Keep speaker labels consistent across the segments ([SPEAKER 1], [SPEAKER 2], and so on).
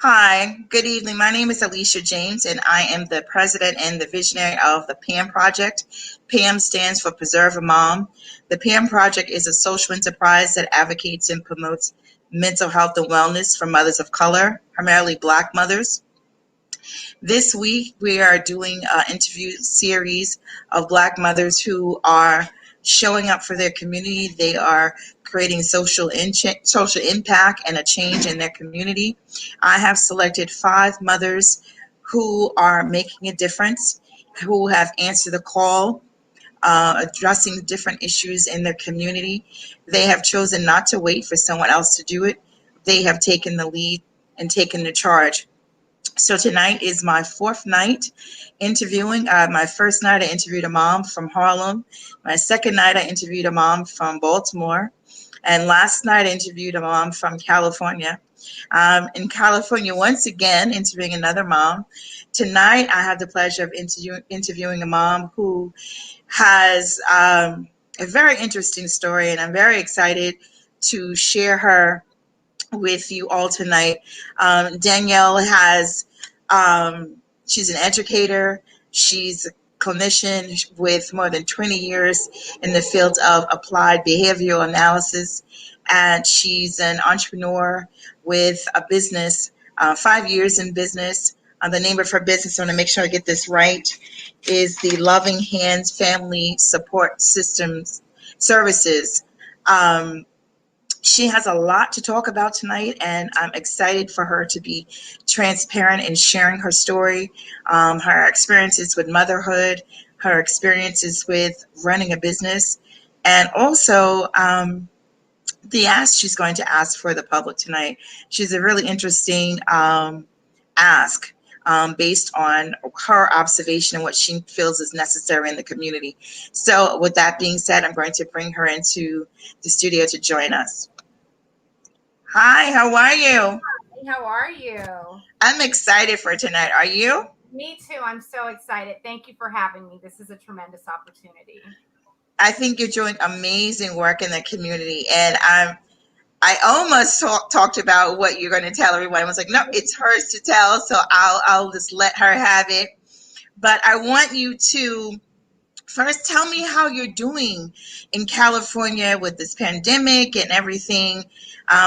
[SPEAKER 1] Hi, good evening. My name is Alicia James, and I am the president and the visionary of the PAM Project. PAM stands for Preserve a Mom. The PAM Project is a social enterprise that advocates and promotes mental health and wellness for mothers of color, primarily Black mothers. This week, we are doing an interview series of Black mothers who are showing up for their community. They are creating social impact and a change in their community. I have selected 5 mothers who are making a difference, who have answered the call, addressing different issues in their community. They have chosen not to wait for someone else to do it. They have taken the lead and taken the charge. So tonight is my 4th night interviewing. My first night, I interviewed a mom from Harlem. My second night, I interviewed a mom from Baltimore. And last night, I interviewed a mom from California. In California, once again, interviewing another mom. Tonight, I have the pleasure of interviewing a mom who has a very interesting story, and I'm very excited to share her with you all tonight. Danielle she's an educator. She's a clinician with more than 20 years in the field of applied behavioral analysis. And she's an entrepreneur with a business, 5 years in business. The name of her business, I want to make sure I get this right, is the Loving Hands Family Support Systems Services. Um, she has a lot to talk about tonight, and I'm excited for her to be transparent in sharing her story, her experiences with motherhood, her experiences with running a business, and also the ask she's going to ask for the public tonight. She's a really interesting ask based on her observation and what she feels is necessary in the community. So, with that being said, I'm going to bring her into the studio to join us. Hi, how are you?
[SPEAKER 2] Hey, how are you?
[SPEAKER 1] I'm excited for tonight. Are you?
[SPEAKER 2] Me too. I'm so excited. Thank you for having me. This is a tremendous opportunity.
[SPEAKER 1] I think you're doing amazing work in the community, and I almost talked about what you're going to tell everyone. I was like, no, it's hers to tell, so I'll just let her have it. But I want you to first tell me how you're doing in California with this pandemic and everything,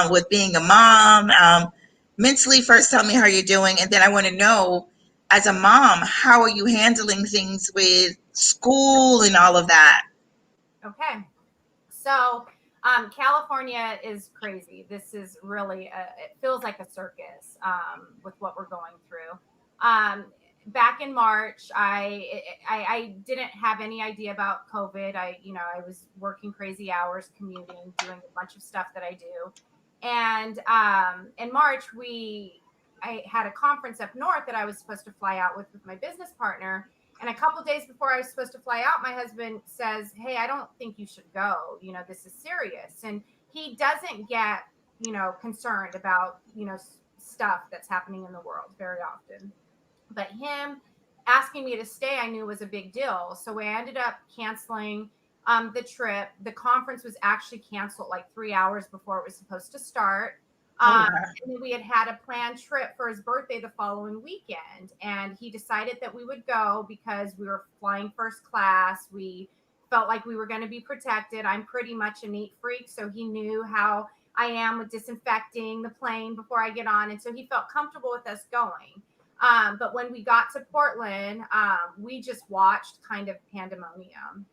[SPEAKER 1] with being a mom. Mentally, first tell me how you're doing, and then I want to know, as a mom, how are you handling things with school and all of that?
[SPEAKER 2] Okay. So, California is crazy. This is really, it feels like a circus with what we're going through. Um, Back in March, I didn't have any idea about COVID. I was working crazy hours, commuting, doing a bunch of stuff that I do. And in March, I had a conference up north that I was supposed to fly out with my business partner. And a couple days before I was supposed to fly out, my husband says, "Hey, I don't think you should go. This is serious." And he doesn't get, concerned about, stuff that's happening in the world very often. But him asking me to stay, I knew was a big deal. So we ended up canceling the trip. The conference was actually canceled like 3 hours before it was supposed to start.
[SPEAKER 1] Oh,
[SPEAKER 2] Um,
[SPEAKER 1] wow.
[SPEAKER 2] and then we had a planned trip for his birthday the following weekend. And he decided that we would go because we were flying first class. We felt like we were going to be protected. I'm pretty much a neat freak. So he knew how I am with disinfecting the plane before I get on. And so he felt comfortable with us going. But when we got to Portland, we just watched kind of pandemonium.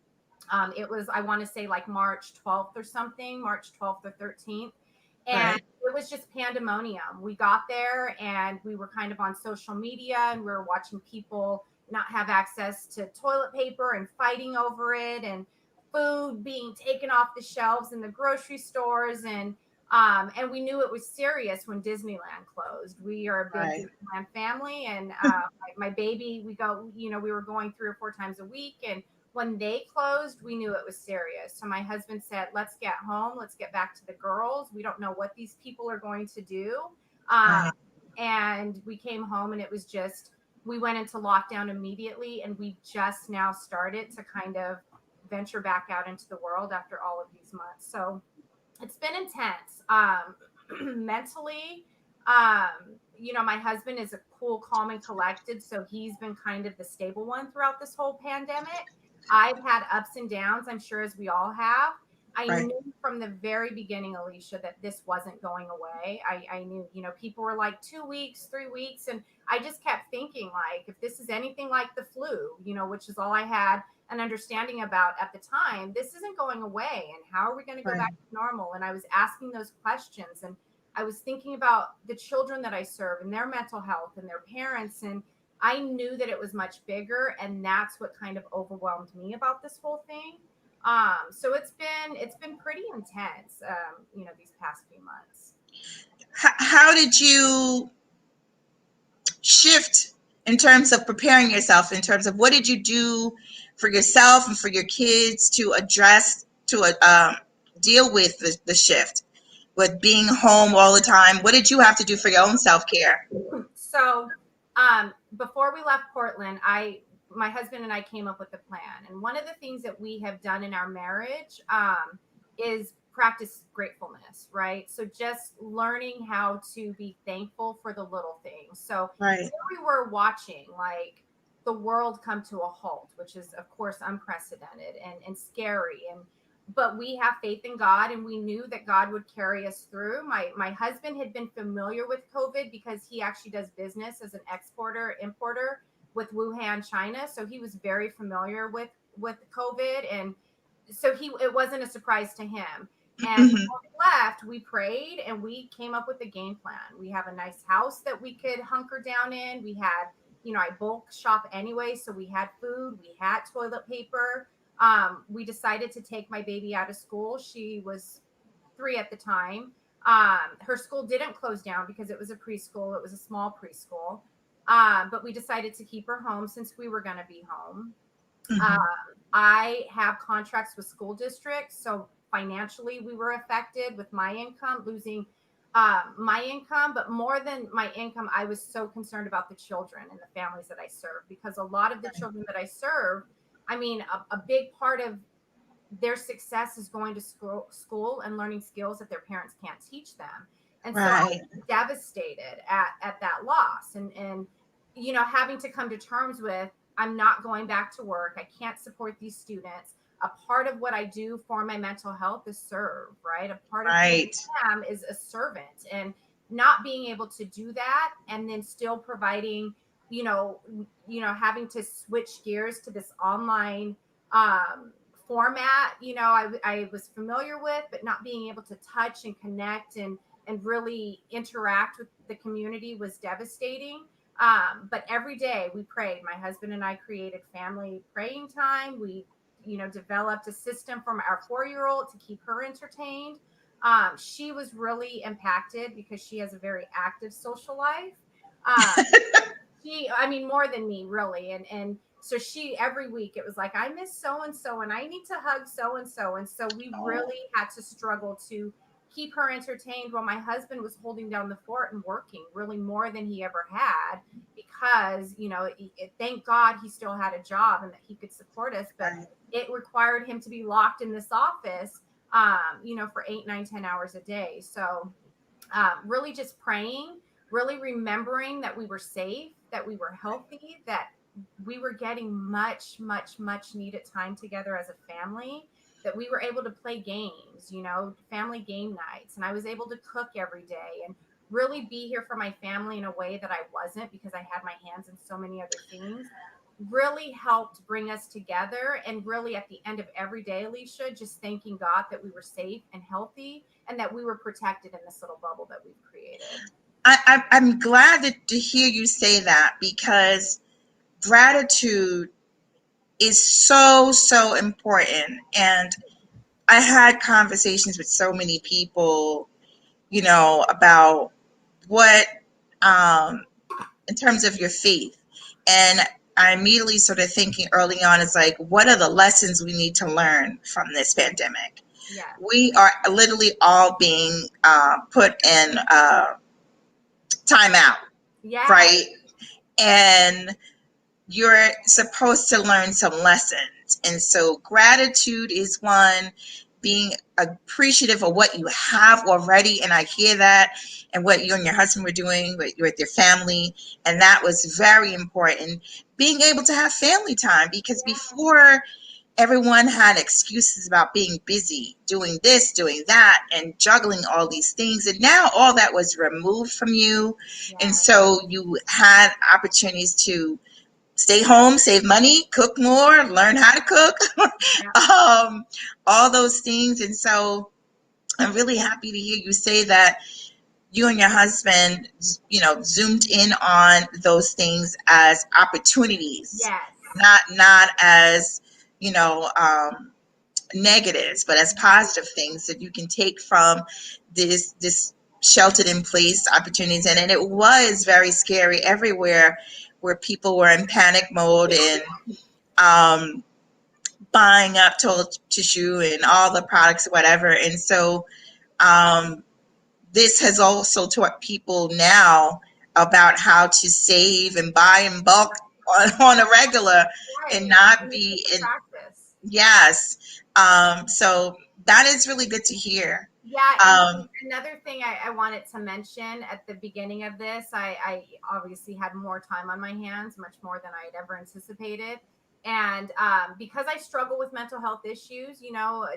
[SPEAKER 2] It was, I want to say, like March 12th or something, March 12th or 13th. And
[SPEAKER 1] Right.
[SPEAKER 2] it was just pandemonium. We got there and we were kind of on social media and we were watching people not have access to toilet paper and fighting over it, and food being taken off the shelves in the grocery stores. And we knew it was serious when Disneyland closed. We are a big
[SPEAKER 1] Right.
[SPEAKER 2] Disneyland family, and my baby, we were going 3 or 4 times a week, and when they closed, we knew it was serious. So my husband said, "Let's get home. Let's get back to the girls. We don't know what these people are going to do." Um,
[SPEAKER 1] Right.
[SPEAKER 2] and we came home, and it was just, we went into lockdown immediately, and we just now started to kind of venture back out into the world after all of these months. So it's been intense. Mentally, My husband is a cool, calm, and collected, so he's been kind of the stable one throughout this whole pandemic. I've had ups and downs, I'm sure, as we all have. I
[SPEAKER 1] Right.
[SPEAKER 2] knew from the very beginning, Alicia, that this wasn't going away. I knew, people were like 2 weeks, 3 weeks, and I just kept thinking, like, if this is anything like the flu, which is all I had an understanding about at the time, this isn't going away. And how are we going to go
[SPEAKER 1] Right.
[SPEAKER 2] back to normal? And I was asking those questions, and I was thinking about the children that I serve and their mental health and their parents. And I knew that it was much bigger. And that's what kind of overwhelmed me about this whole thing. So it's been pretty intense, these past few months.
[SPEAKER 1] How did you shift in terms of preparing yourself, in terms of what did you do for yourself and for your kids to address, to deal with the shift with being home all the time? What did you have to do for your own self-care?
[SPEAKER 2] So, before we left Portland, my husband and I came up with a plan. And one of the things that we have done in our marriage is practice gratefulness, right? So just learning how to be thankful for the little things. So
[SPEAKER 1] Right.
[SPEAKER 2] here we were watching like the world come to a halt, which is of course unprecedented and scary. But we have faith in God, and we knew that God would carry us through. My husband had been familiar with COVID because he actually does business as an exporter importer with Wuhan, China, so he was very familiar with COVID, and so it wasn't a surprise to him. And
[SPEAKER 1] Mm-hmm.
[SPEAKER 2] before we left, we prayed and we came up with a game plan. We have a nice house that we could hunker down in. We had, I bulk shop anyway, so we had food, we had toilet paper. We decided to take my baby out of school. She was 3 at the time. Her school didn't close down because it was a preschool. It was a small preschool. But we decided to keep her home since we were going to be home.
[SPEAKER 1] Mm-hmm.
[SPEAKER 2] I have contracts with school districts. So financially, we were affected with my income, losing my income. But more than my income, I was so concerned about the children and the families that I serve, because a lot of the children that I serve, I mean, a big part of their success is going to school and learning skills that their parents can't teach them. And so I
[SPEAKER 1] Right.
[SPEAKER 2] was devastated at that loss, and having to come to terms with, I'm not going back to work. I can't support these students. A part of what I do for my mental health is serve, right? A part of who
[SPEAKER 1] Right.
[SPEAKER 2] I am is a servant, and not being able to do that and then still providing, having to switch gears to this online um, format, I was familiar with, but not being able to touch and connect and really interact with the community was devastating. But every day we prayed. My husband and I created family praying time. We, developed a system from our 4-year-old to keep her entertained. She was really impacted because she has a very active social life. Um, I mean, more than me, really. And so she, every week, it was like, I miss so and so, and I need to hug so and so. And so we
[SPEAKER 1] Oh,
[SPEAKER 2] really had to struggle to keep her entertained while my husband was holding down the fort and working really more than he ever had, because, thank God he still had a job and that he could support us. But
[SPEAKER 1] right.
[SPEAKER 2] it required him to be locked in this office, for 8, 9, 10 hours a day. So really just praying, really remembering that we were safe, that we were healthy, that we were getting much, much, much needed time together as a family, that we were able to play games, family game nights. And I was able to cook every day and really be here for my family in a way that I wasn't, because I had my hands in so many other things. Really helped bring us together. And really at the end of every day, Alicia, just thanking God that we were safe and healthy and that we were protected in this little bubble that we've created.
[SPEAKER 1] I'm glad to hear you say that, because gratitude is so, so important. And I had conversations with so many people, about what, um, in terms of your faith. And I immediately started thinking early on, it's like, what are the lessons we need to learn from this pandemic?
[SPEAKER 2] Yes.
[SPEAKER 1] We are literally all being put in timeout,
[SPEAKER 2] Yes.
[SPEAKER 1] right? And you're supposed to learn some lessons. And so gratitude is one. being appreciative of what you have already. And I hear that, and what you and your husband were doing with your family. And that was very important. Being able to have family time, because before, everyone had excuses about being busy, doing this, doing that, and juggling all these things. And now all that was removed from you. And so you had opportunities to stay home, save money, cook more, learn how to cook, all those things. And so I'm really happy to hear you say that you and your husband, zoomed in on those things as opportunities,
[SPEAKER 2] Yes.
[SPEAKER 1] not as, you know, negatives, but as positive things that you can take from this sheltered in place opportunities. And it was very scary everywhere, where people were in panic mode and um, buying up toilet tissue and all the products, whatever. And so this has also taught people now about how to save and buy in bulk on a regular, and not be in
[SPEAKER 2] practice.
[SPEAKER 1] Yes. So that is really good to hear.
[SPEAKER 2] Yeah, and another thing I wanted to mention at the beginning of this, I obviously had more time on my hands, much more than I had ever anticipated. And because I struggle with mental health issues,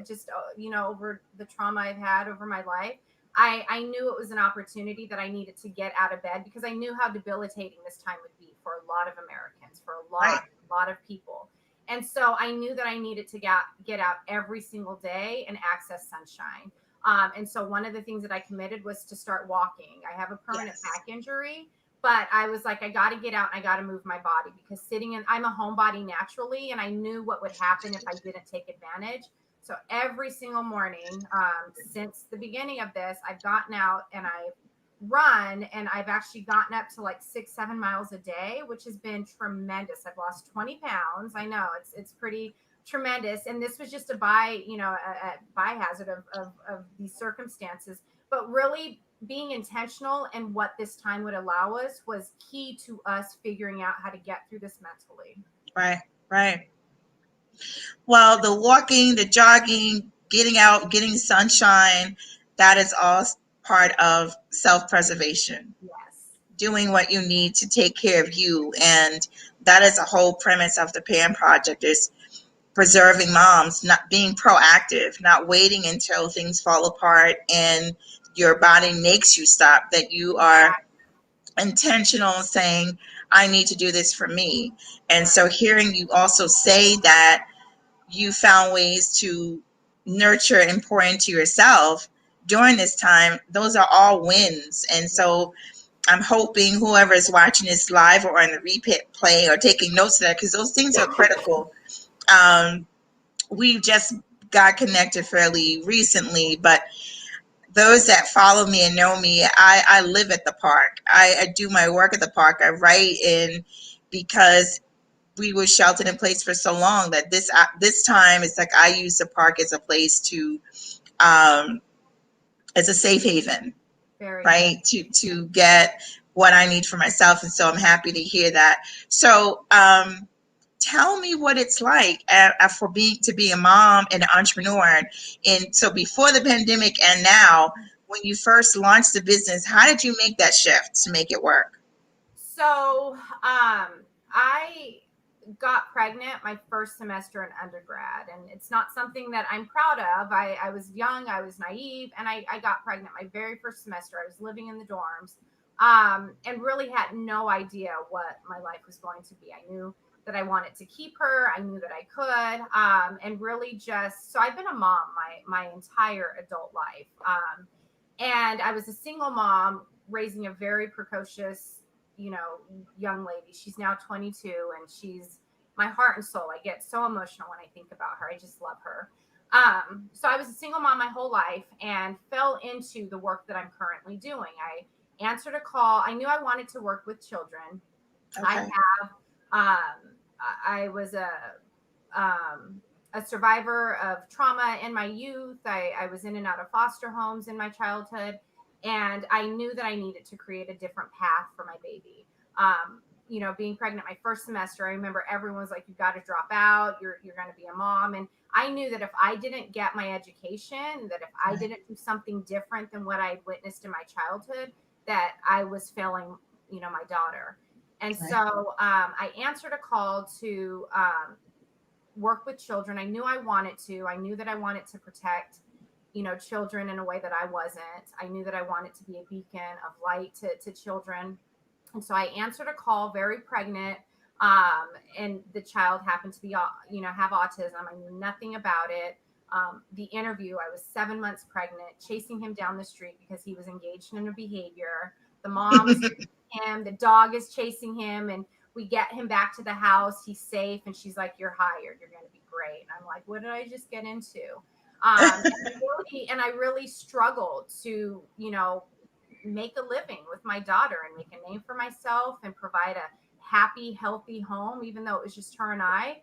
[SPEAKER 2] just, over the trauma I've had over my life, I knew it was an opportunity that I needed to get out of bed, because I knew how debilitating this time would be for a lot of Americans, for a lot of people. And so I knew that I needed to get out every single day and access sunshine. And so one of the things that I committed was to start walking. I have a permanent back injury, but I was like, I got to get out and I got to move my body, because I'm a homebody naturally, and I knew what would happen if I didn't take advantage. So every single morning, since the beginning of this, I've gotten out and I've run, and I've actually gotten up to like 6-7 miles a day, which has been tremendous. I've lost 20 pounds. I know it's pretty tremendous. And this was just a biohazard of these circumstances, but really being intentional and what this time would allow us was key to us figuring out how to get through this mentally.
[SPEAKER 1] Right. Well, the walking, the jogging, getting out, getting sunshine, that is all part of self-preservation.
[SPEAKER 2] Yes.
[SPEAKER 1] Doing what you need to take care of you. And that is a whole premise of the PAM Project, is preserving moms, not being proactive, not waiting until things fall apart and your body makes you stop, that you are intentional, saying, I need to do this for me. And so hearing you also say that you found ways to nurture and pour into yourself during this time, those are all wins. And so I'm hoping whoever is watching this live or on the replay or taking notes of that, because those things are critical. We just got connected fairly recently, but those that follow me and know me, I live at the park. I do my work at the park. I write in, because we were sheltered in place for so long, that this time it's like I use the park as a place to as a safe haven. Right, to get what I need for myself. And so I'm happy to hear that. So tell me what it's like for to be a mom and an entrepreneur. And so before the pandemic and now, when you first launched the business, how did you make that shift to make it work?
[SPEAKER 2] So I got pregnant my first semester in undergrad, and it's not something that I'm proud of. I was young, I was naive, and I got pregnant my very first semester. I was living in the dorms, and really had no idea what my life was going to be. I knew that I wanted to keep her. I knew that I could, and really just, so I've been a mom my entire adult life. And I was a single mom raising a very precocious, young lady. She's now 22, and she's my heart and soul. I get so emotional when I think about her. I just love her. So I was a single mom my whole life and fell into the work that I'm currently doing. I answered a call. I knew I wanted to work with children. Okay. I was a survivor of trauma in my youth. I was in and out of foster homes in my childhood. And I knew that I needed to create a different path for my baby. being pregnant my first semester, I remember everyone was like, you got to drop out. You're going to be a mom. And I knew that if I didn't get my education, that if I didn't do something different than what I had witnessed in my childhood, that I was failing, my daughter. And so I answered a call to work with children. I knew I wanted to. I knew that I wanted to protect, children in a way that I wasn't. I knew that I wanted to be a beacon of light to children. And so I answered a call, very pregnant. And the child happened to be, have autism. I knew nothing about it. The interview, I was 7 months pregnant, chasing him down the street because he was engaged in a behavior. The mom is him, the dog is chasing him, and we get him back to the house. He's safe, and she's like, "You're hired. You're going to be great." And I'm like, "What did I just get into?" And I really struggled to, make a living with my daughter and make a name for myself and provide a happy, healthy home, even though it was just her and I.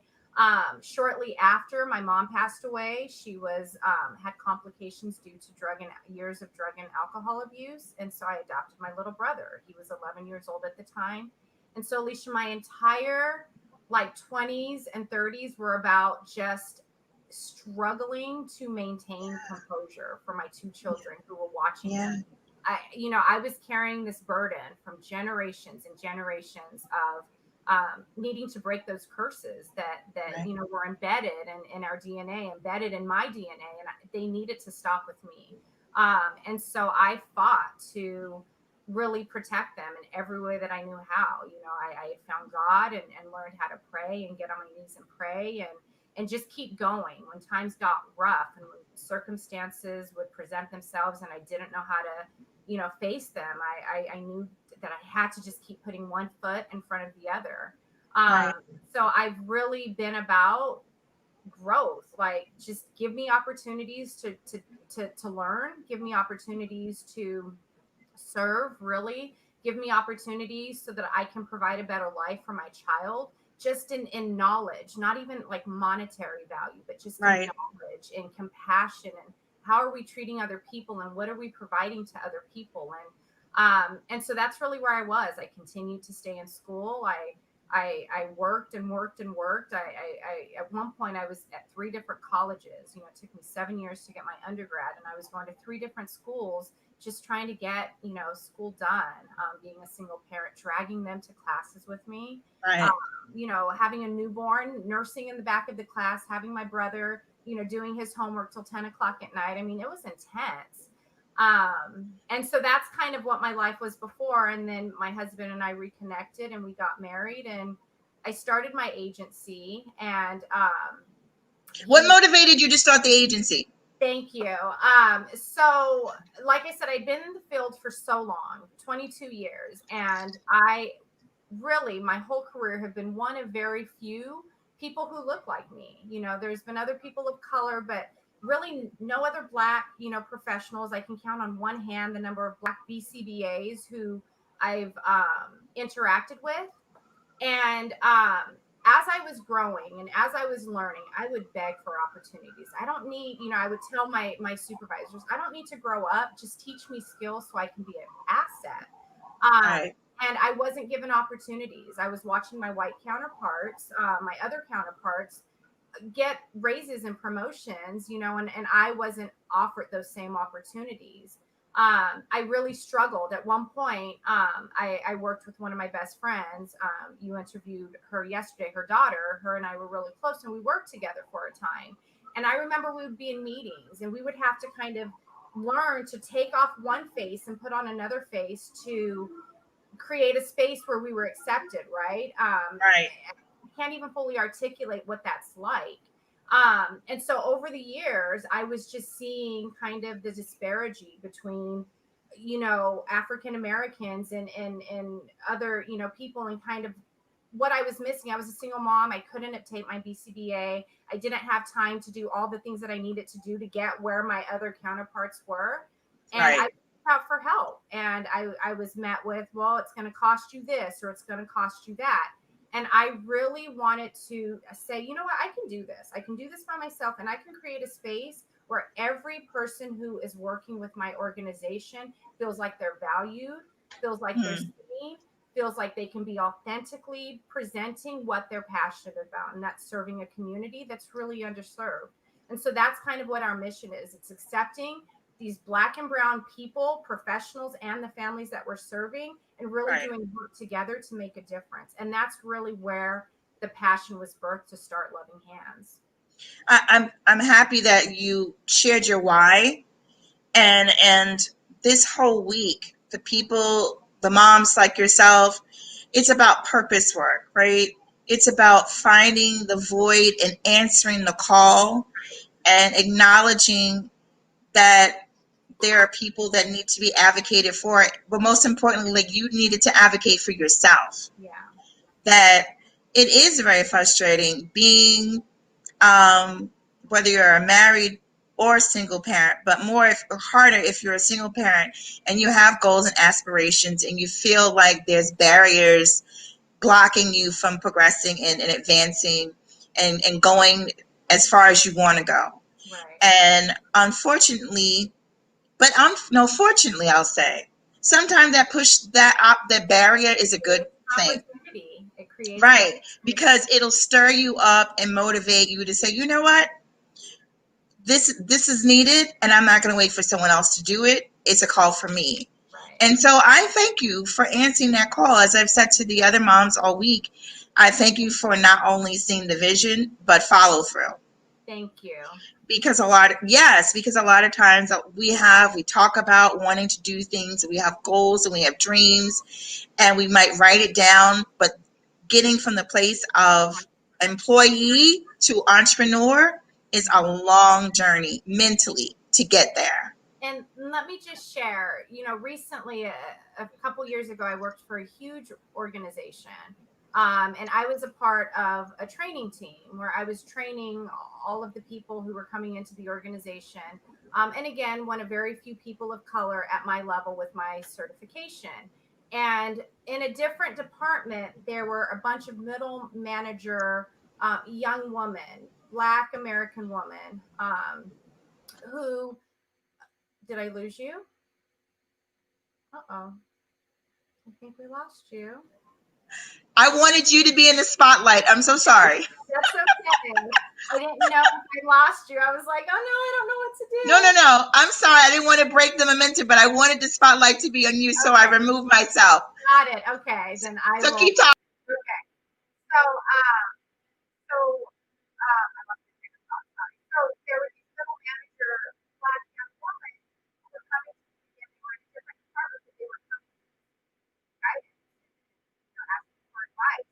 [SPEAKER 2] Shortly after my mom passed away, she was had complications due to years of drug and alcohol abuse. And so I adopted my little brother. He was 11 years old at the time. And so, Alicia, my entire 20s and 30s were about just struggling to maintain composure for my two children who were watching me. I was carrying this burden from generations and generations of needing to break those curses that were embedded in our DNA, embedded in my DNA, and they needed to stop with me. And so I fought to really protect them in every way that I knew how. I found God and learned how to pray and get on my knees and pray and just keep going when times got rough and when circumstances would present themselves and I didn't know how to, face them. I knew that I had to just keep putting one foot in front of the other. So I've really been about growth. Just give me opportunities to learn, give me opportunities to serve, really give me opportunities so that I can provide a better life for my child, just in knowledge, not even monetary value, but just in knowledge and compassion and how are we treating other people and what are we providing to other people. And so that's really where I was. I continued to stay in school. I worked and worked and worked. I at one point I was at 3 different colleges. It took me 7 years to get my undergrad, and I was going to 3 different schools, just trying to get school done. Being a single parent, dragging them to classes with me. Having a newborn, nursing in the back of the class, having my brother, doing his homework till 10 o'clock at night. I mean, it was intense. And so that's kind of what my life was before. And then my husband and I reconnected and we got married and I started my agency. And
[SPEAKER 1] what motivated you to start the agency?
[SPEAKER 2] Thank you. So like I said, I'd been in the field for so long, 22 years. And I really, my whole career have been one of very few people who look like me. There's been other people of color, but really no other Black, professionals. I can count on one hand the number of Black BCBAs who I've interacted with. And as I was growing and as I was learning, I would beg for opportunities. I don't need, I would tell my supervisors, I don't need to grow up. Just teach me skills so I can be an asset. And I wasn't given opportunities. I was watching my white counterparts, my other counterparts, get raises and promotions, and I wasn't offered those same opportunities. I really struggled. At one point, I worked with one of my best friends. You interviewed her yesterday, her daughter. Her and I were really close, and we worked together for a time. And I remember we would be in meetings, and we would have to kind of learn to take off one face and put on another face to create a space where we were accepted, right? I can't even fully articulate what that's like. And so over the years, I was just seeing kind of the disparity between, African Americans and other, people, and kind of what I was missing. I was a single mom. I couldn't obtain my BCBA. I didn't have time to do all the things that I needed to do to get where my other counterparts were. And I reached out for help. And I was met with, well, it's going to cost you this, or it's going to cost you that. And I really wanted to say, you know what, I can do this. I can do this by myself, and I can create a space where every person who is working with my organization feels like they're valued, feels like they're seen, feels like they can be authentically presenting what they're passionate about, and that's serving a community that's really underserved. And so that's kind of what our mission is. It's accepting these Black and brown people, professionals, and the families that we're serving, and really
[SPEAKER 1] Right.
[SPEAKER 2] doing work together to make a difference. And that's really where the passion was birthed to start Loving Hands.
[SPEAKER 1] I'm happy that you shared your why, and this whole week, the people, the moms like yourself, it's about purpose work, right? It's about finding the void and answering the call and acknowledging that there are people that need to be advocated for, but most importantly, like, you needed to advocate for yourself.
[SPEAKER 2] Yeah.
[SPEAKER 1] That it is very frustrating being, whether you're a married or single parent, but harder if you're a single parent and you have goals and aspirations and you feel like there's barriers blocking you from progressing and advancing and going as far as you want to go.
[SPEAKER 2] Right.
[SPEAKER 1] And unfortunately, no, fortunately, I'll say, sometimes that barrier is a good thing.
[SPEAKER 2] Opportunity. It creates an
[SPEAKER 1] Right,
[SPEAKER 2] opportunity.
[SPEAKER 1] because it'll stir you up and motivate you to say, you know what, this is needed, and I'm not going to wait for someone else to do it. It's a call for me.
[SPEAKER 2] Right.
[SPEAKER 1] And so I thank you for answering that call. As I've said to the other moms all week, I thank you for not only seeing the vision, but follow through.
[SPEAKER 2] Thank you.
[SPEAKER 1] Because a lot of times we talk about wanting to do things, we have goals and we have dreams, and we might write it down, but getting from the place of employee to entrepreneur is a long journey mentally to get there.
[SPEAKER 2] And let me just share, recently, a couple years ago, I worked for a huge organization. And I was a part of a training team where I was training all of the people who were coming into the organization. And again, one of very few people of color at my level with my certification. And in a different department, there were a bunch of middle manager, young women, Black American women, who, did I lose you? Uh-oh. I think we lost you.
[SPEAKER 1] I wanted you to be in the spotlight. I'm so sorry.
[SPEAKER 2] That's okay. I didn't know if I lost you. I was like, oh no, I don't know what to do.
[SPEAKER 1] No. I'm sorry. I didn't want to break the momentum, but I wanted the spotlight to be on you, so I removed myself.
[SPEAKER 2] Got it. Okay, then I
[SPEAKER 1] So
[SPEAKER 2] will.
[SPEAKER 1] keep talking.
[SPEAKER 2] Okay. So, so there was these middle manager, Black young woman who were coming to me and they were in a different department, but they were coming to guidance, asking for advice,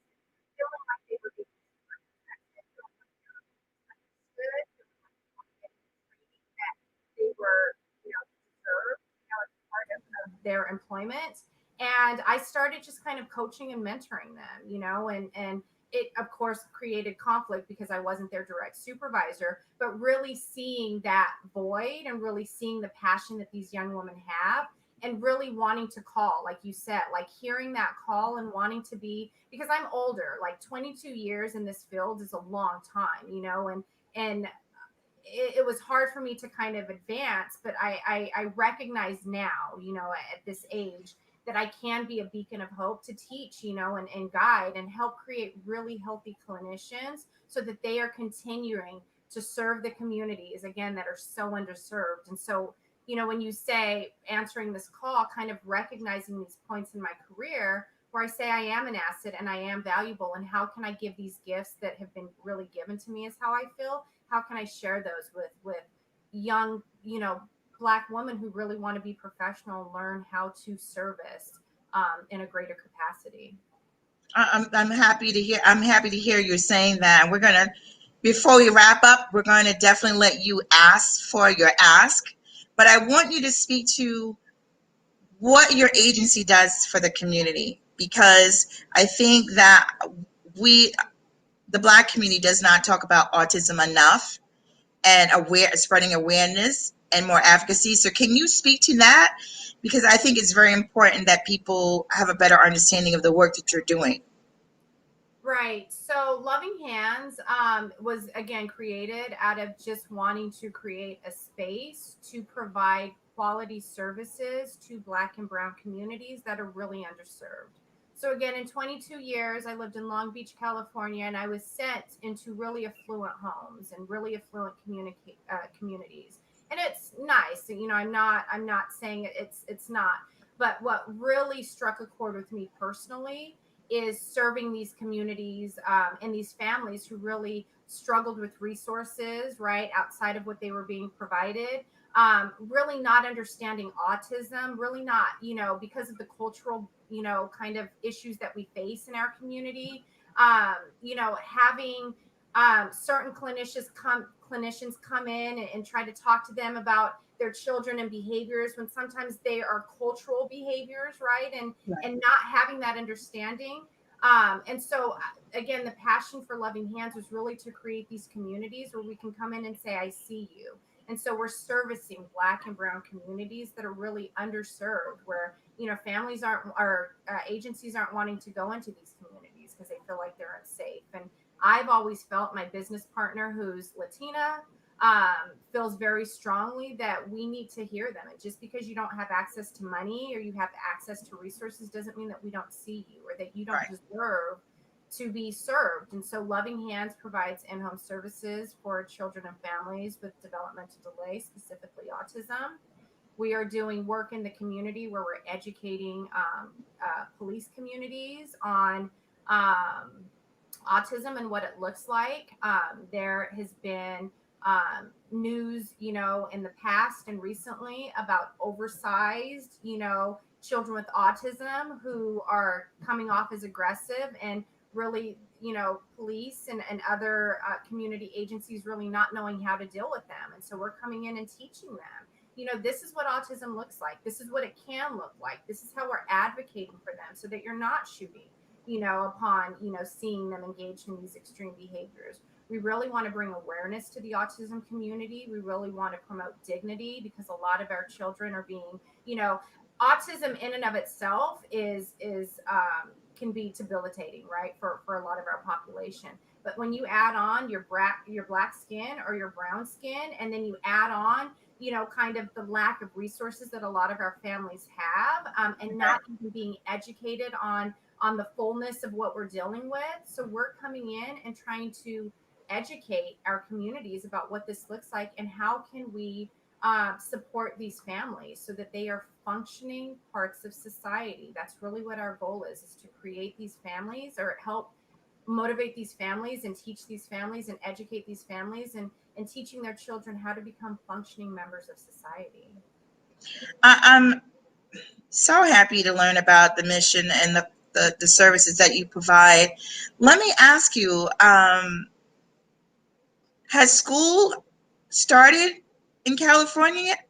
[SPEAKER 2] feeling like they were being super protected, feeling like they were being understood, feeling like they were getting the training that they were, deserved, as part of their employment. And I started just kind of coaching and mentoring them, and it of course created conflict because I wasn't their direct supervisor, but really seeing that void and really seeing the passion that these young women have and really wanting to call, like you said, like hearing that call and wanting to be, because I'm older, like 22 years in this field is a long time, and it was hard for me to kind of advance, but I recognize now, at this age, that I can be a beacon of hope to teach, and guide and help create really healthy clinicians so that they are continuing to serve the communities, again, that are so underserved. And so, when you say answering this call, kind of recognizing these points in my career where I say I am an asset and I am valuable, and how can I give these gifts that have been really given to me, is how I feel. How can I share those with young, Black women who really want to be professional and learn how to service in a greater capacity?
[SPEAKER 1] I'm happy to hear. I'm happy to hear you saying that. We're gonna, before we wrap up, we're going to definitely let you ask for your ask. But I want you to speak to what your agency does for the community, because I think that the Black community, does not talk about autism enough, and spreading awareness and more advocacy. So can you speak to that? Because I think it's very important that people have a better understanding of the work that you're doing.
[SPEAKER 2] Right. So Loving Hands was again created out of just wanting to create a space to provide quality services to Black and brown communities that are really underserved. So again, in 22 years, I lived in Long Beach, California, and I was sent into really affluent homes and really affluent communities. And it's nice. You know, I'm not saying it's not. But what really struck a chord with me personally is serving these communities and these families who really struggled with resources, right, outside of what they were being provided. Really not understanding autism, really not, because of the cultural, kind of issues that we face in our community. Having certain clinicians come in and try to talk to them about their children and behaviors when sometimes they are cultural behaviors, right? And not having that understanding. And so again, the passion for Loving Hands was really to create these communities where we can come in and say, I see you. And so we're servicing Black and Brown communities that are really underserved, where, families or agencies aren't wanting to go into these communities because they feel like they're unsafe. And I've always felt my business partner, who's Latina, feels very strongly that we need to hear them. And just because you don't have access to money or you have access to resources doesn't mean that we don't see you or that you don't
[SPEAKER 1] Right.
[SPEAKER 2] deserve to be served. And so Loving Hands provides in-home services for children and families with developmental delay, specifically autism. We are doing work in the community where we're educating police communities on um, autism and what it looks like. There has been news, in the past and recently about oversized, children with autism who are coming off as aggressive, and really, police and other community agencies really not knowing how to deal with them. And so we're coming in and teaching them, this is what autism looks like. This is what it can look like. This is how we're advocating for them so that you're not shooting, upon, seeing them engaged in these extreme behaviors. We really want to bring awareness to the autism community. We really want to promote dignity, because a lot of our children are being, autism in and of itself is can be debilitating, right, for a lot of our population. But when you add on your black skin or your brown skin, and then you add on, kind of the lack of resources that a lot of our families have, and not even being educated on the fullness of what we're dealing with. So we're coming in and trying to educate our communities about what this looks like and how can we support these families so that they are functioning parts of society. That's really what our goal is to create these families, or help motivate these families and teach these families and educate these families, and teaching their children how to become functioning members of society.
[SPEAKER 1] I'm so happy to learn about the mission and the services that you provide. Let me ask you, has school started in California yet?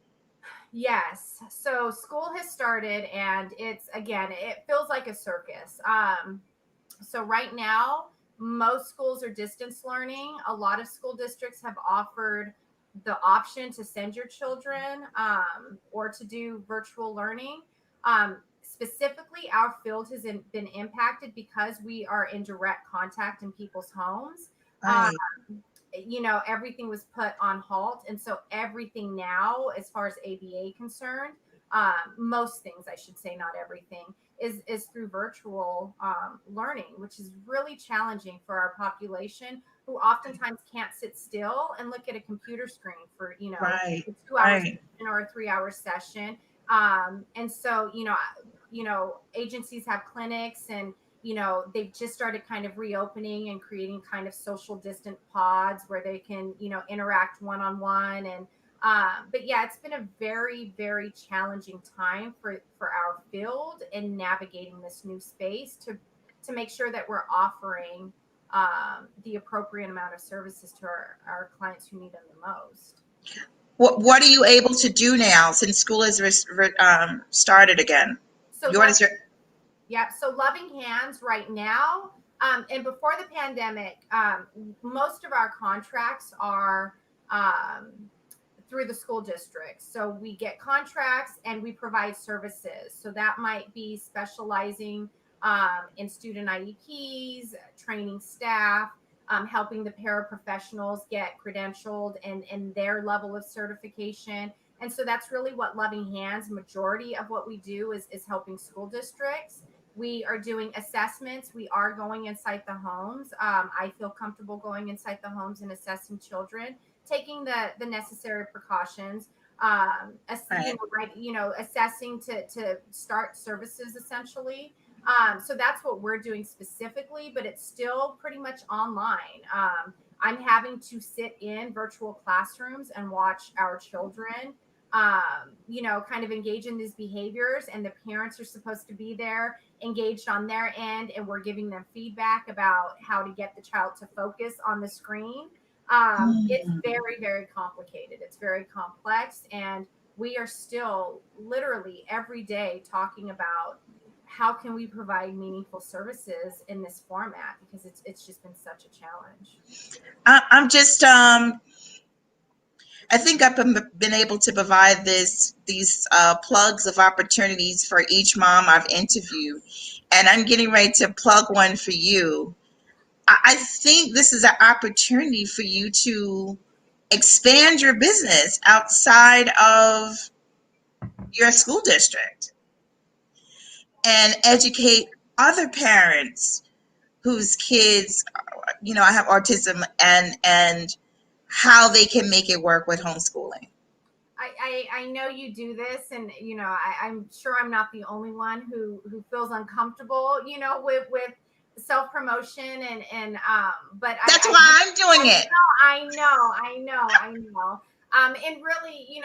[SPEAKER 2] Yes. So school has started, and it feels like a circus. So right now, most schools are distance learning. A lot of school districts have offered the option to send your children, or to do virtual learning. Specifically, our field has been impacted because we are in direct contact in people's homes. Um,
[SPEAKER 1] Right.
[SPEAKER 2] Everything was put on halt. And so everything now, as far as ABA concerned, most things, I should say, not everything, is through virtual learning, which is really challenging for our population, who oftentimes can't sit still and look at a computer screen for,
[SPEAKER 1] Right.
[SPEAKER 2] a 2 hour
[SPEAKER 1] Right.
[SPEAKER 2] session or a 3 hour session. And so, agencies have clinics, and they've just started kind of reopening and creating kind of social distant pods where they can, interact one-on-one. And but yeah, it's been a very, very challenging time for our field in navigating this new space to make sure that we're offering the appropriate amount of services to our clients who need them the most.
[SPEAKER 1] What are you able to do now since school has started again?
[SPEAKER 2] So
[SPEAKER 1] What is
[SPEAKER 2] loving
[SPEAKER 1] your
[SPEAKER 2] Yeah, so Loving Hands right now, and before the pandemic, most of our contracts are um, through the school districts. So we get contracts and we provide services. So that might be specializing in student IEPs, training staff, helping the paraprofessionals get credentialed and their level of certification. And so that's really what Loving Hands, majority of what we do is helping school districts. We are doing assessments. We are going inside the homes. I feel comfortable going inside the homes and assessing children, taking the necessary precautions.
[SPEAKER 1] Right.
[SPEAKER 2] Assessing to start services essentially. So that's what we're doing specifically, but it's still pretty much online. I'm having to sit in virtual classrooms and watch our children, kind of engage in these behaviors, and the parents are supposed to be there engaged on their end, and we're giving them feedback about how to get the child to focus on the screen. It's
[SPEAKER 1] Mm.
[SPEAKER 2] very, very complicated. It's very complex, and we are still literally every day talking about how can we provide meaningful services in this format, because it's just been such a challenge.
[SPEAKER 1] I'm just I think I've been able to provide these plugs of opportunities for each mom I've interviewed, and I'm getting ready to plug one for you. I think this is an opportunity for you to expand your business outside of your school district and educate other parents whose kids, have autism, and how they can make it work with homeschooling.
[SPEAKER 2] I know you do this, and I'm sure I'm not the only one who feels uncomfortable, with self promotion, but
[SPEAKER 1] That's why I'm doing it.
[SPEAKER 2] I know. And really,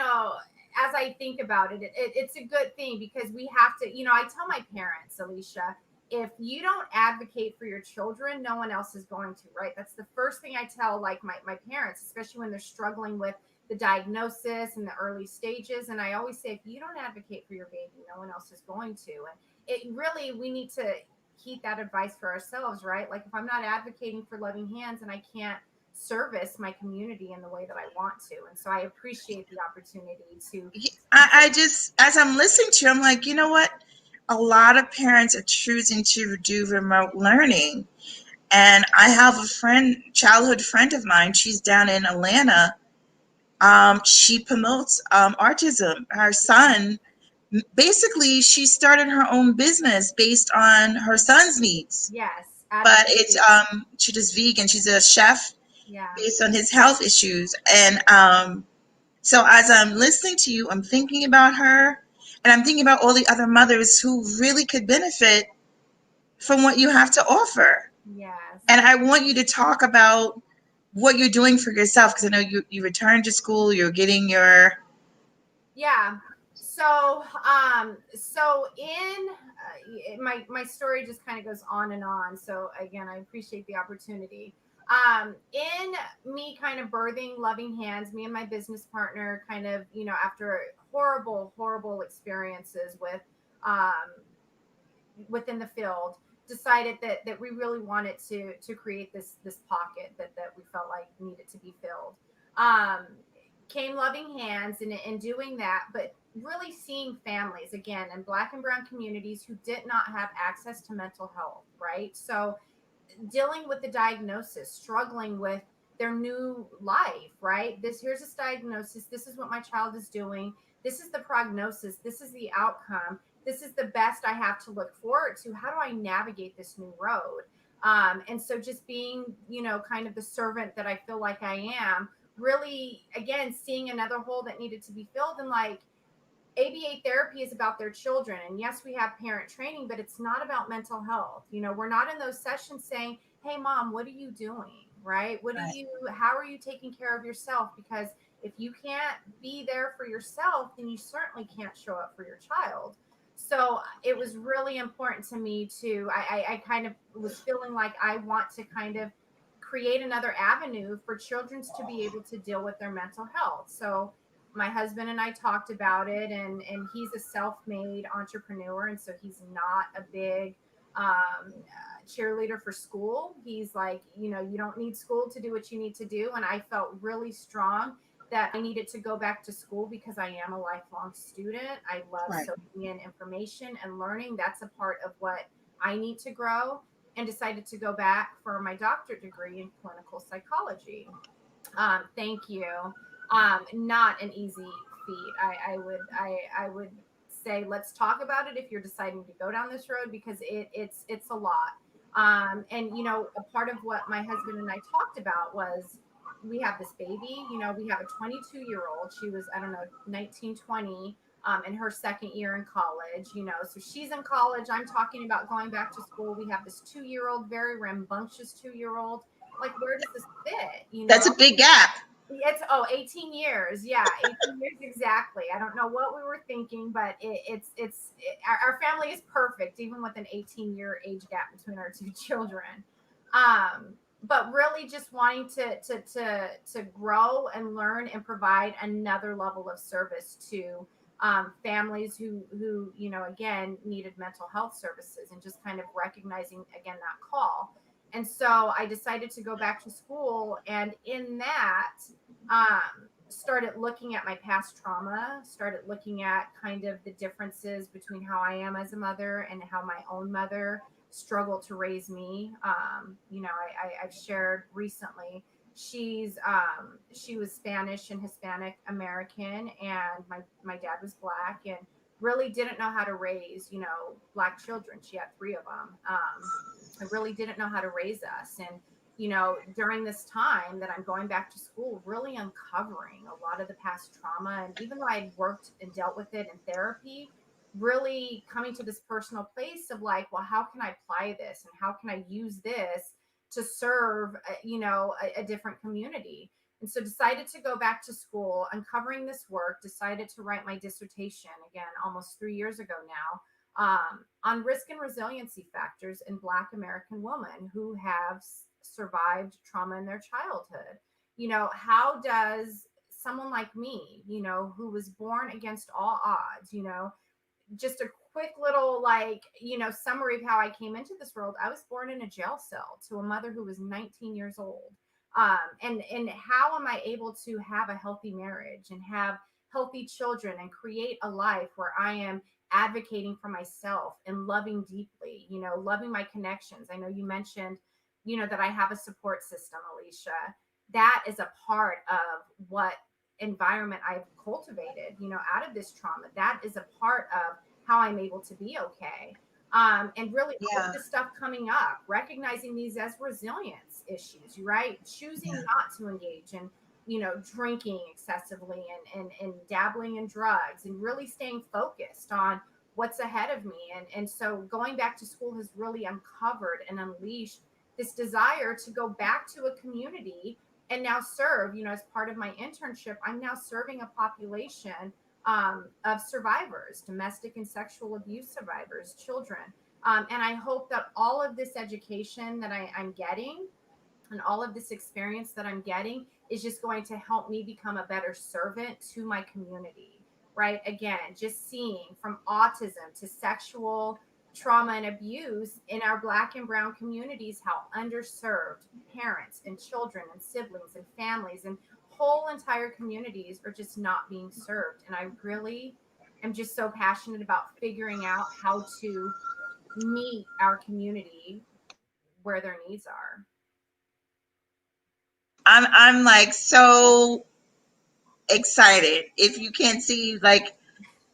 [SPEAKER 2] as I think about it, it's a good thing, because we have to, I tell my parents, Alicia, if you don't advocate for your children, no one else is going to, right? That's the first thing I tell, like my parents, especially when they're struggling with the diagnosis and the early stages. And I always say, if you don't advocate for your baby, no one else is going to. And it really, we need to heed that advice for ourselves, right? Like, if I'm not advocating for loving hands, and I can't service my community in the way that I want to. And so I appreciate the opportunity to.
[SPEAKER 1] I just, as I'm listening to you, I'm like, you know what? A lot of parents are choosing to do remote learning. And I have a friend, childhood friend of mine, she's down in Atlanta. She promotes autism. Her son, basically, she started her own business based on her son's needs.
[SPEAKER 2] Yes,
[SPEAKER 1] But it's,
[SPEAKER 2] advocacy.
[SPEAKER 1] she does vegan. She's a chef
[SPEAKER 2] Yeah.
[SPEAKER 1] based on his health issues. And so as I'm listening to you, I'm thinking about her, and I'm thinking about all the other mothers who really could benefit from what you have to offer. And
[SPEAKER 2] Yes.
[SPEAKER 1] I want you to talk about what you're doing for yourself, because I know you returned to school, you're getting your.
[SPEAKER 2] Yeah. So in my story just kind of goes on and on. So again, I appreciate the opportunity. In me kind of birthing Loving Hands, me and my business partner kind of, after horrible experiences um, within the field, decided that we really wanted to create this pocket that we felt like needed to be filled. Um, Came Loving Hands, and in doing that, but really seeing families again in Black and Brown communities who did not have access to mental health, right? So dealing with the diagnosis, struggling with their new life, right? Here's this diagnosis. This is what my child is doing. This is the prognosis. This is the outcome. This is the best I have to look forward to. How do I navigate this new road? And so just being, kind of the servant that I feel like I am, really, again, seeing another hole that needed to be filled, and like, ABA therapy is about their children. And yes, we have parent training, but it's not about mental health. We're not in those sessions saying, hey, mom, what are you doing? Right? How are you taking care of yourself? Because if you can't be there for yourself, then you certainly can't show up for your child. So it was really important to me I kind of was feeling like I want to kind of create another avenue for children to be able to deal with their mental health. So my husband and I talked about it, and he's a self-made entrepreneur, and so he's not a big cheerleader for school. He's like, you don't need school to do what you need to do, and I felt really strong that I needed to go back to school because I am a lifelong student. I love
[SPEAKER 1] Right.
[SPEAKER 2] soaking in information and learning. That's a part of what I need to grow, and decided to go back for my doctorate degree in clinical psychology. Thank you. Not an easy feat. I would say, let's talk about it if you're deciding to go down this road, because it's a lot. And you know, a part of what my husband and I talked about was, we have this baby, you know, we have a 22-year-old. She was, I don't know, 19, 20, in her second year in college, you know, so she's in college. I'm talking about going back to school. We have this 2-year-old, very rambunctious 2-year-old. Like, where does this fit? You
[SPEAKER 1] That's
[SPEAKER 2] know,
[SPEAKER 1] a big gap.
[SPEAKER 2] it's 18 years. Yeah, 18 years exactly. I don't know what we were thinking, but our family is perfect, even with an 18-year age gap between our two children. But really just wanting to grow and learn and provide another level of service to families who, you know, again, needed mental health services, and just kind of recognizing again that call. And so I decided to go back to school, and in that, started looking at my past trauma, started looking at kind of the differences between how I am as a mother and how my own mother struggled to raise me. You know, I've shared recently, she was Spanish and Hispanic American, and my dad was Black, and really didn't know how to raise, you know, Black children. She had three of them. I really didn't know how to raise us. And you know, during this time that I'm going back to school, really uncovering a lot of the past trauma. And even though I had worked and dealt with it in therapy, really coming to this personal place of like, well, how can I apply this, and how can I use this to serve, you know, a different community? And so decided to go back to school, uncovering this work, decided to write my dissertation again, almost 3 years ago now, on risk and resiliency factors in Black American women who have survived trauma in their childhood. You know, how does someone like me, you know, who was born against all odds, you know, just a quick little, like, you know, summary of how I came into this world. I was born in a jail cell to a mother who was 19 years old. And how am I able to have a healthy marriage and have healthy children and create a life where I am advocating for myself and loving deeply, you know, loving my connections. I know you mentioned, you know, that I have a support system, Alicia. That is a part of what environment I've cultivated, you know, out of this trauma. That is a part of how I'm able to be okay. And really all of
[SPEAKER 1] Yeah.
[SPEAKER 2] this stuff coming up, recognizing these as resilience issues, right? Choosing not to engage in, you know, drinking excessively and dabbling in drugs, and really staying focused on what's ahead of me. And so going back to school has really uncovered and unleashed this desire to go back to a community and now serve, you know, as part of my internship, I'm now serving a population of survivors, domestic and sexual abuse survivors, children. And I hope that all of this education that I'm getting and all of this experience that I'm getting is just going to help me become a better servant to my community, right? Again, just seeing from autism to sexual trauma and abuse in our Black and Brown communities, how underserved parents and children and siblings and families and whole entire communities are just not being served. And I really am just so passionate about figuring out how to meet our community where their needs are.
[SPEAKER 1] I'm like so excited. If you can't see, like,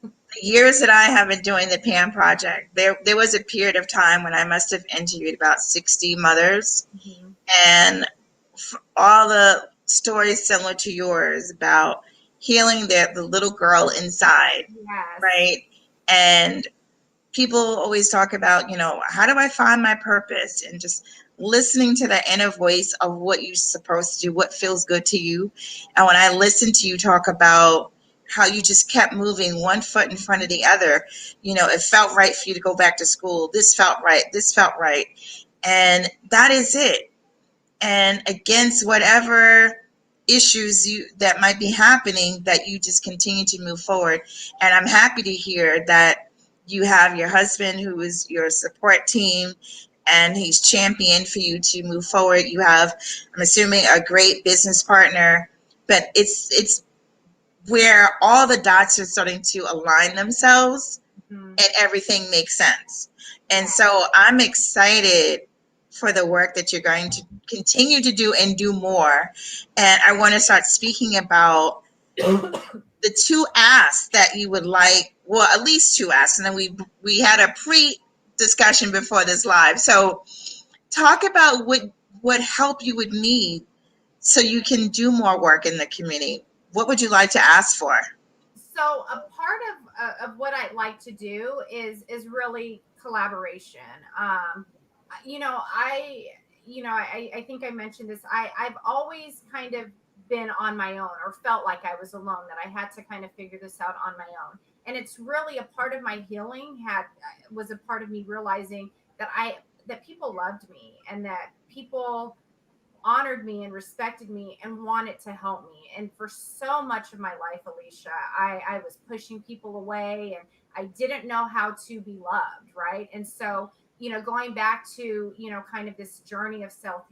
[SPEAKER 1] the years that I have been doing the PAM project, there was a period of time when I must have interviewed about 60 mothers,
[SPEAKER 2] Mm-hmm.
[SPEAKER 1] and all the stories similar to yours about healing the little girl inside,
[SPEAKER 2] Yes.
[SPEAKER 1] right? And people always talk about, you know, how do I find my purpose? And just listening to the inner voice of what you're supposed to do, what feels good to you. And when I listen to you talk about how you just kept moving one foot in front of the other, you know, it felt right for you to go back to school. This felt right. This felt right. And that is it. And against whatever issues you that might be happening, that you just continue to move forward. And I'm happy to hear that you have your husband who is your support team, and he's championed for you to move forward. You have, I'm assuming, a great business partner, but it's where all the dots are starting to align themselves
[SPEAKER 2] Mm-hmm.
[SPEAKER 1] and everything makes sense. And
[SPEAKER 2] Yeah.
[SPEAKER 1] so I'm excited for the work that you're going to continue to do and do more. And I want to start speaking about the the two asks that you would like, well, at least two asks, and then we had a pre-discussion before this live. So talk about what help you would need so you can do more work in the community. What would you like to ask for?
[SPEAKER 2] So a part of what I like to do is really collaboration. You know, I think I mentioned this. I've always kind of been on my own, or felt like I was alone, that I had to kind of figure this out on my own. And it's really a part of my healing was a part of me realizing that that people loved me, and that people honored me and respected me and wanted to help me. And for so much of my life, Alicia, I was pushing people away, and I didn't know how to be loved, right? And so, going back to, kind of this journey of self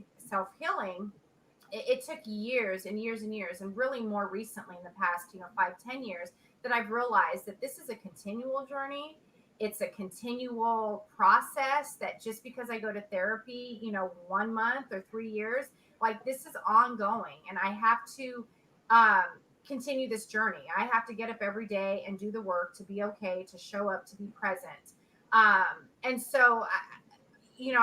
[SPEAKER 2] healing, it took years and years and years, and really more recently in the past, 5-10 years, that I've realized that this is a continual journey. It's a continual process, that just because I go to therapy, 1 month or 3 years, like, this is ongoing, and I have to um, continue this journey. I have to get up every day and do the work to be okay, to show up, to be present. And so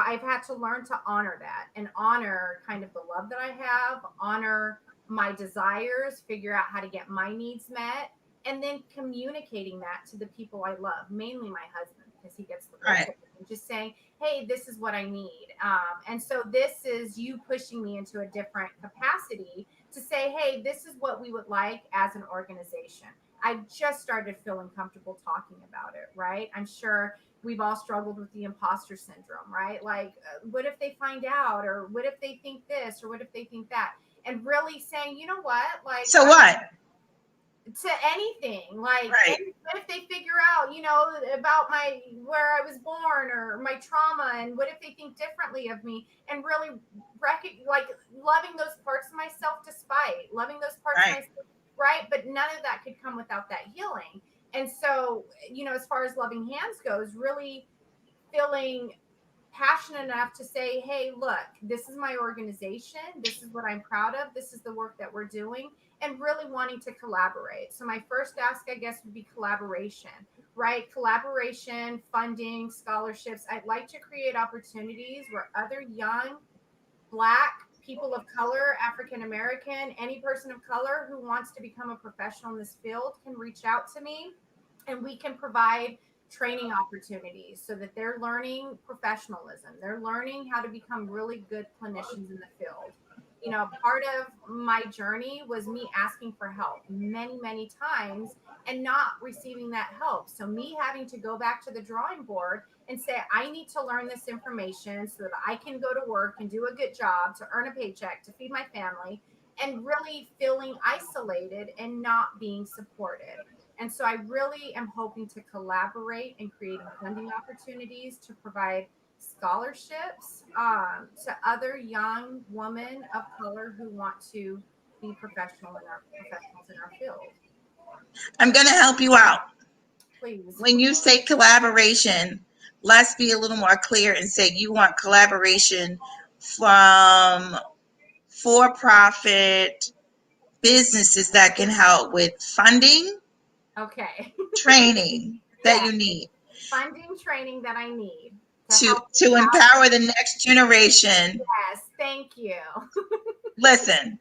[SPEAKER 2] I've had to learn to honor that, and honor kind of the love that I have, honor my desires, figure out how to get my needs met, and then communicating that to the people I love, mainly my husband, because he gets the
[SPEAKER 1] Right.
[SPEAKER 2] bulk of it, and just saying, hey, this is what I need. And so this is you pushing me into a different capacity to say, hey, this is what we would like as an organization. I just started feeling comfortable talking about it, right? I'm sure we've all struggled with the imposter syndrome, right? Like, what if they find out, or what if they think this, or what if they think that? And really saying, you know what, like,
[SPEAKER 1] So what?
[SPEAKER 2] to anything, like,
[SPEAKER 1] Right.
[SPEAKER 2] and what if they figure out, about where I was born, or my trauma, and what if they think differently of me, and really like, loving those parts of myself, despite loving those parts of
[SPEAKER 1] Right.
[SPEAKER 2] myself, right? But none of that could come without that healing. And so, as far as loving hands goes, really feeling passionate enough to say, hey, look, this is my organization. This is what I'm proud of. This is the work that we're doing, and really wanting to collaborate. So my first ask, I guess, would be collaboration, right? Collaboration, funding, scholarships. I'd like to create opportunities where other young Black, people of color, African American, any person of color who wants to become a professional in this field can reach out to me, and we can provide training opportunities so that they're learning professionalism. They're learning how to become really good clinicians in the field. Part of my journey was me asking for help many, many times and not receiving that help. So, me having to go back to the drawing board and say, I need to learn this information so that I can go to work and do a good job to earn a paycheck to feed my family, and really feeling isolated and not being supported. And so I really am hoping to collaborate in creating funding opportunities to provide scholarships to other young women of color who want to be professionals in our field.
[SPEAKER 1] I'm going to help you out.
[SPEAKER 2] Please.
[SPEAKER 1] When you say collaboration, let's be a little more clear and say you want collaboration from for-profit businesses that can help with funding,
[SPEAKER 2] Okay.
[SPEAKER 1] training that
[SPEAKER 2] Yeah.
[SPEAKER 1] you need
[SPEAKER 2] Funding, training that I need to
[SPEAKER 1] to
[SPEAKER 2] help
[SPEAKER 1] to empower the next generation.
[SPEAKER 2] Yes, thank you.
[SPEAKER 1] Listen,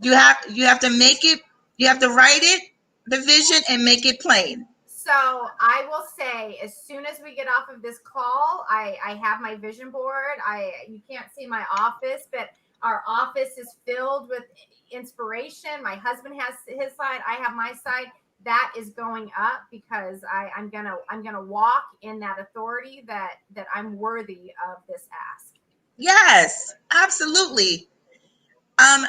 [SPEAKER 1] you have to make it, you have to write it, the vision, and make it plain.
[SPEAKER 2] So I will say, as soon as we get off of this call, I have my vision board. You can't see my office, but our office is filled with inspiration. My husband has his side, I have my side. That is going up because I'm gonna walk in that authority that I'm worthy of this ask.
[SPEAKER 1] Yes, absolutely. On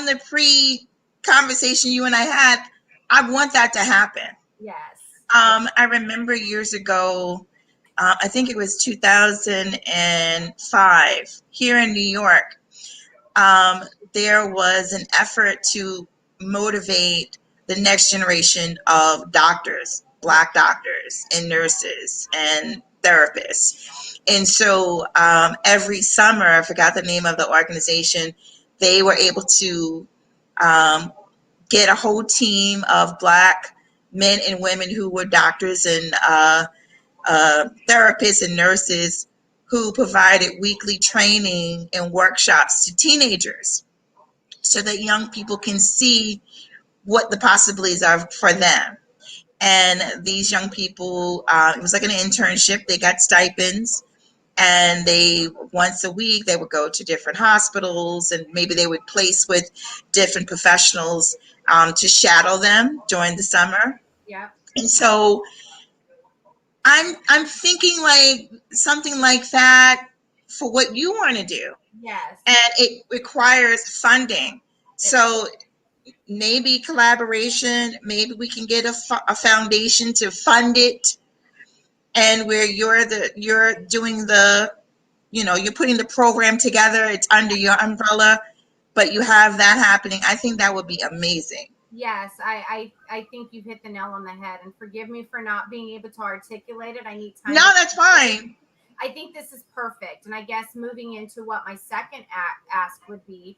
[SPEAKER 1] the pre-conversation you and I had, I want that to happen.
[SPEAKER 2] Yes.
[SPEAKER 1] I remember years ago, I think it was 2005, here in New York, there was an effort to motivate the next generation of doctors, Black doctors and nurses and therapists. And so every summer, I forgot the name of the organization, they were able to um, get a whole team of Black men and women who were doctors and therapists and nurses who provided weekly training and workshops to teenagers so that young people can see what the possibilities are for them. And these young people, it was like an internship. They got stipends, and they once a week they would go to different hospitals, and maybe they would place with different professionals to shadow them during the summer.
[SPEAKER 2] Yeah.
[SPEAKER 1] And so I'm thinking like something like that for what you want to do,
[SPEAKER 2] Yes.
[SPEAKER 1] and it requires funding.
[SPEAKER 2] It,
[SPEAKER 1] So maybe collaboration, maybe we can get a foundation to fund it, and where you're doing the, you're putting the program together, it's under your umbrella, but you have that happening. I think that would be amazing.
[SPEAKER 2] yes, I think you've hit the nail on the head. And forgive me for not being able to articulate it. I need time
[SPEAKER 1] No,
[SPEAKER 2] to.
[SPEAKER 1] that's fine.
[SPEAKER 2] I think this is perfect. And I guess moving into what my second ask would be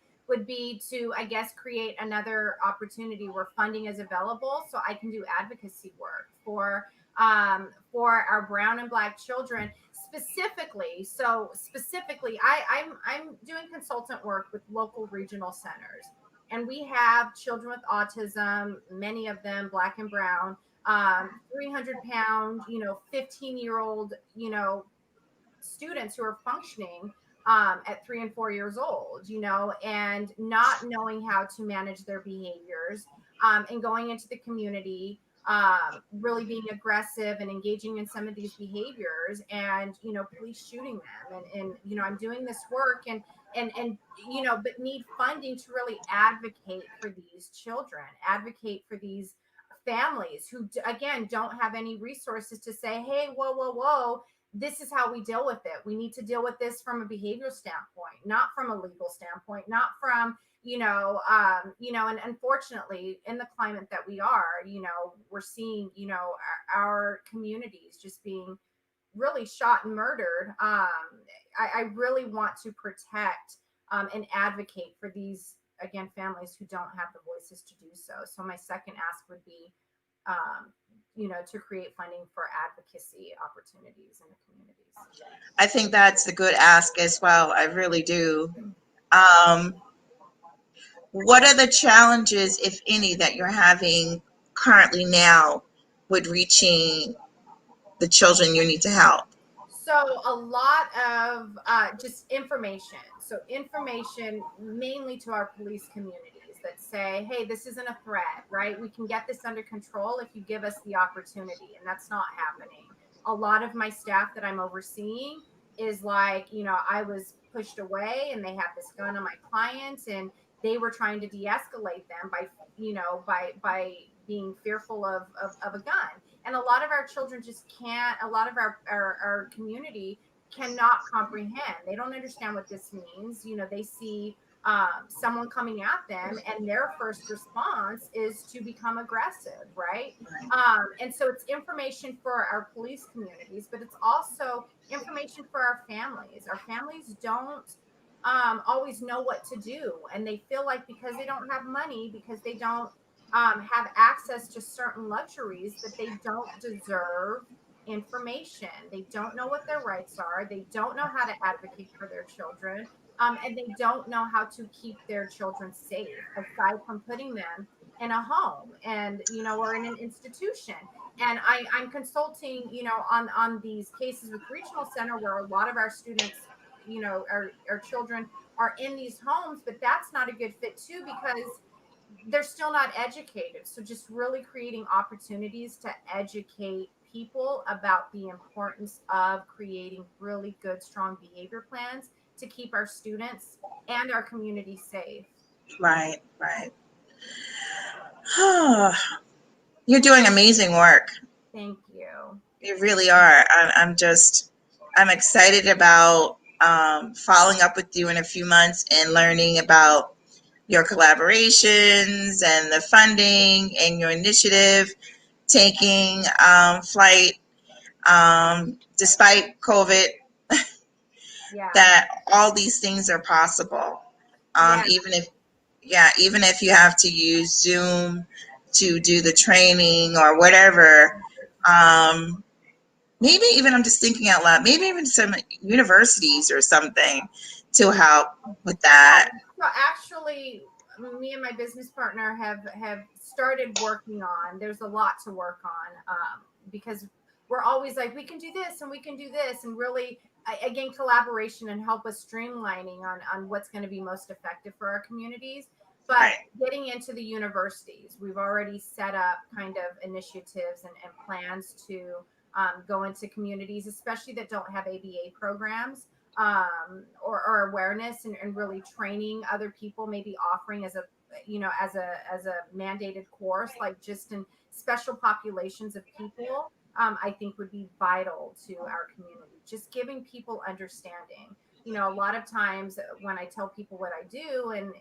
[SPEAKER 2] to, I guess, create another opportunity where funding is available so I can do advocacy work for our brown and black children specifically. So specifically, I'm doing consultant work with local regional centers, and we have children with autism, many of them black and brown, 300-pound, 15-year-old, students who are functioning at 3 and 4 years old, and not knowing how to manage their behaviors, and going into the community, really being aggressive and engaging in some of these behaviors, and police shooting them, and I'm doing this work, and but need funding to really advocate for these children, advocate for these families who again don't have any resources to say, hey, whoa, this is how we deal with it. We need to deal with this from a behavioral standpoint, not from a legal standpoint, not from, and unfortunately in the climate that we are, we're seeing, our communities just being really shot and murdered. I really want to protect and advocate for these, again, families who don't have the voices to do so. So my second ask would be, to create funding for advocacy opportunities in the communities.
[SPEAKER 1] I think that's a good ask as well. I really do. Um, what are the challenges, if any, that you're having currently now with reaching the children you need to help?
[SPEAKER 2] So a lot of just information. So information mainly to our police communities that say, hey, this isn't a threat, right? We can get this under control if you give us the opportunity. And that's not happening. A lot of my staff that I'm overseeing is like, I was pushed away and they had this gun on my clients, and they were trying to de-escalate them by, by being fearful of a gun. And a lot of our children just can't, a lot of our community cannot comprehend. They don't understand what this means. They see someone coming at them, and their first response is to become aggressive, right? And so it's information for our police communities, but it's also information for our families. Our families don't always know what to do, and they feel like because they don't have money, because they don't have access to certain luxuries, that they don't deserve information. They don't know what their rights are. They don't know how to advocate for their children. And they don't know how to keep their children safe aside from putting them in a home, and or in an institution. And I'm consulting, on these cases with regional center where a lot of our students, our children are in these homes, but that's not a good fit too, because they're still not educated. So just really creating opportunities to educate people about the importance of creating really good, strong behavior plans to keep our students and our community safe.
[SPEAKER 1] Right, right. You're doing amazing work.
[SPEAKER 2] Thank you.
[SPEAKER 1] You really are. I'm excited about following up with you in a few months and learning about your collaborations and the funding and your initiative taking flight despite COVID,
[SPEAKER 2] Yeah.
[SPEAKER 1] that all these things are possible.
[SPEAKER 2] Yeah.
[SPEAKER 1] Even if Yeah, even if you have to use Zoom to do the training or whatever, um, maybe even, I'm just thinking out loud, maybe even some universities or something to help with that.
[SPEAKER 2] So actually, me and my business partner have started working on. There's a lot to work on because we're always like we can do this and we can do this, and really again collaboration and help us streamlining on what's going to be most effective for our communities. But
[SPEAKER 1] Right,
[SPEAKER 2] getting into the universities, we've already set up kind of initiatives and plans to go into communities, especially that don't have ABA programs, or awareness, and really training other people, maybe offering as a as a mandated course, like just in special populations of people. I think would be vital to our community, just giving people understanding. A lot of times when I tell people what I do, and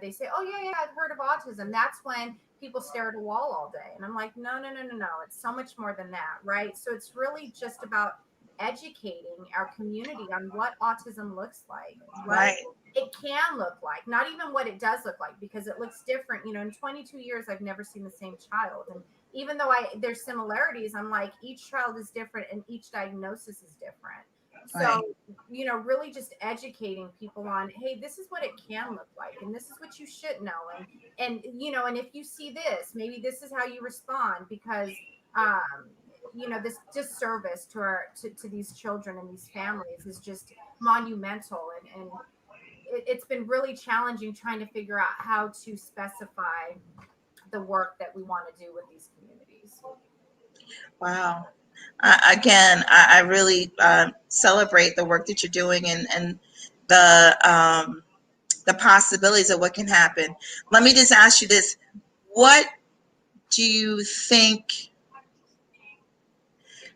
[SPEAKER 2] they say, oh yeah, I've heard of autism, that's when people stare at a wall all day, and I'm like, no, no, no, no, no, it's so much more than that, right? So it's really just about educating our community on what autism looks like, what
[SPEAKER 1] right,
[SPEAKER 2] it can look like, not even what it does look like, because it looks different. In 22 years, I've never seen the same child. And even though there's similarities, I'm like, each child is different and each diagnosis is different. So,
[SPEAKER 1] right,
[SPEAKER 2] really just educating people on, hey, this is what it can look like, and this is what you should know. And if you see this, maybe this is how you respond, because um, this disservice to to these children and these families is just monumental. And it's been really challenging trying to figure out how to specify the work that we want to do with these communities.
[SPEAKER 1] wow. Again, I really celebrate the work that you're doing, and the possibilities of what can happen. Let me just ask you this: what do you think?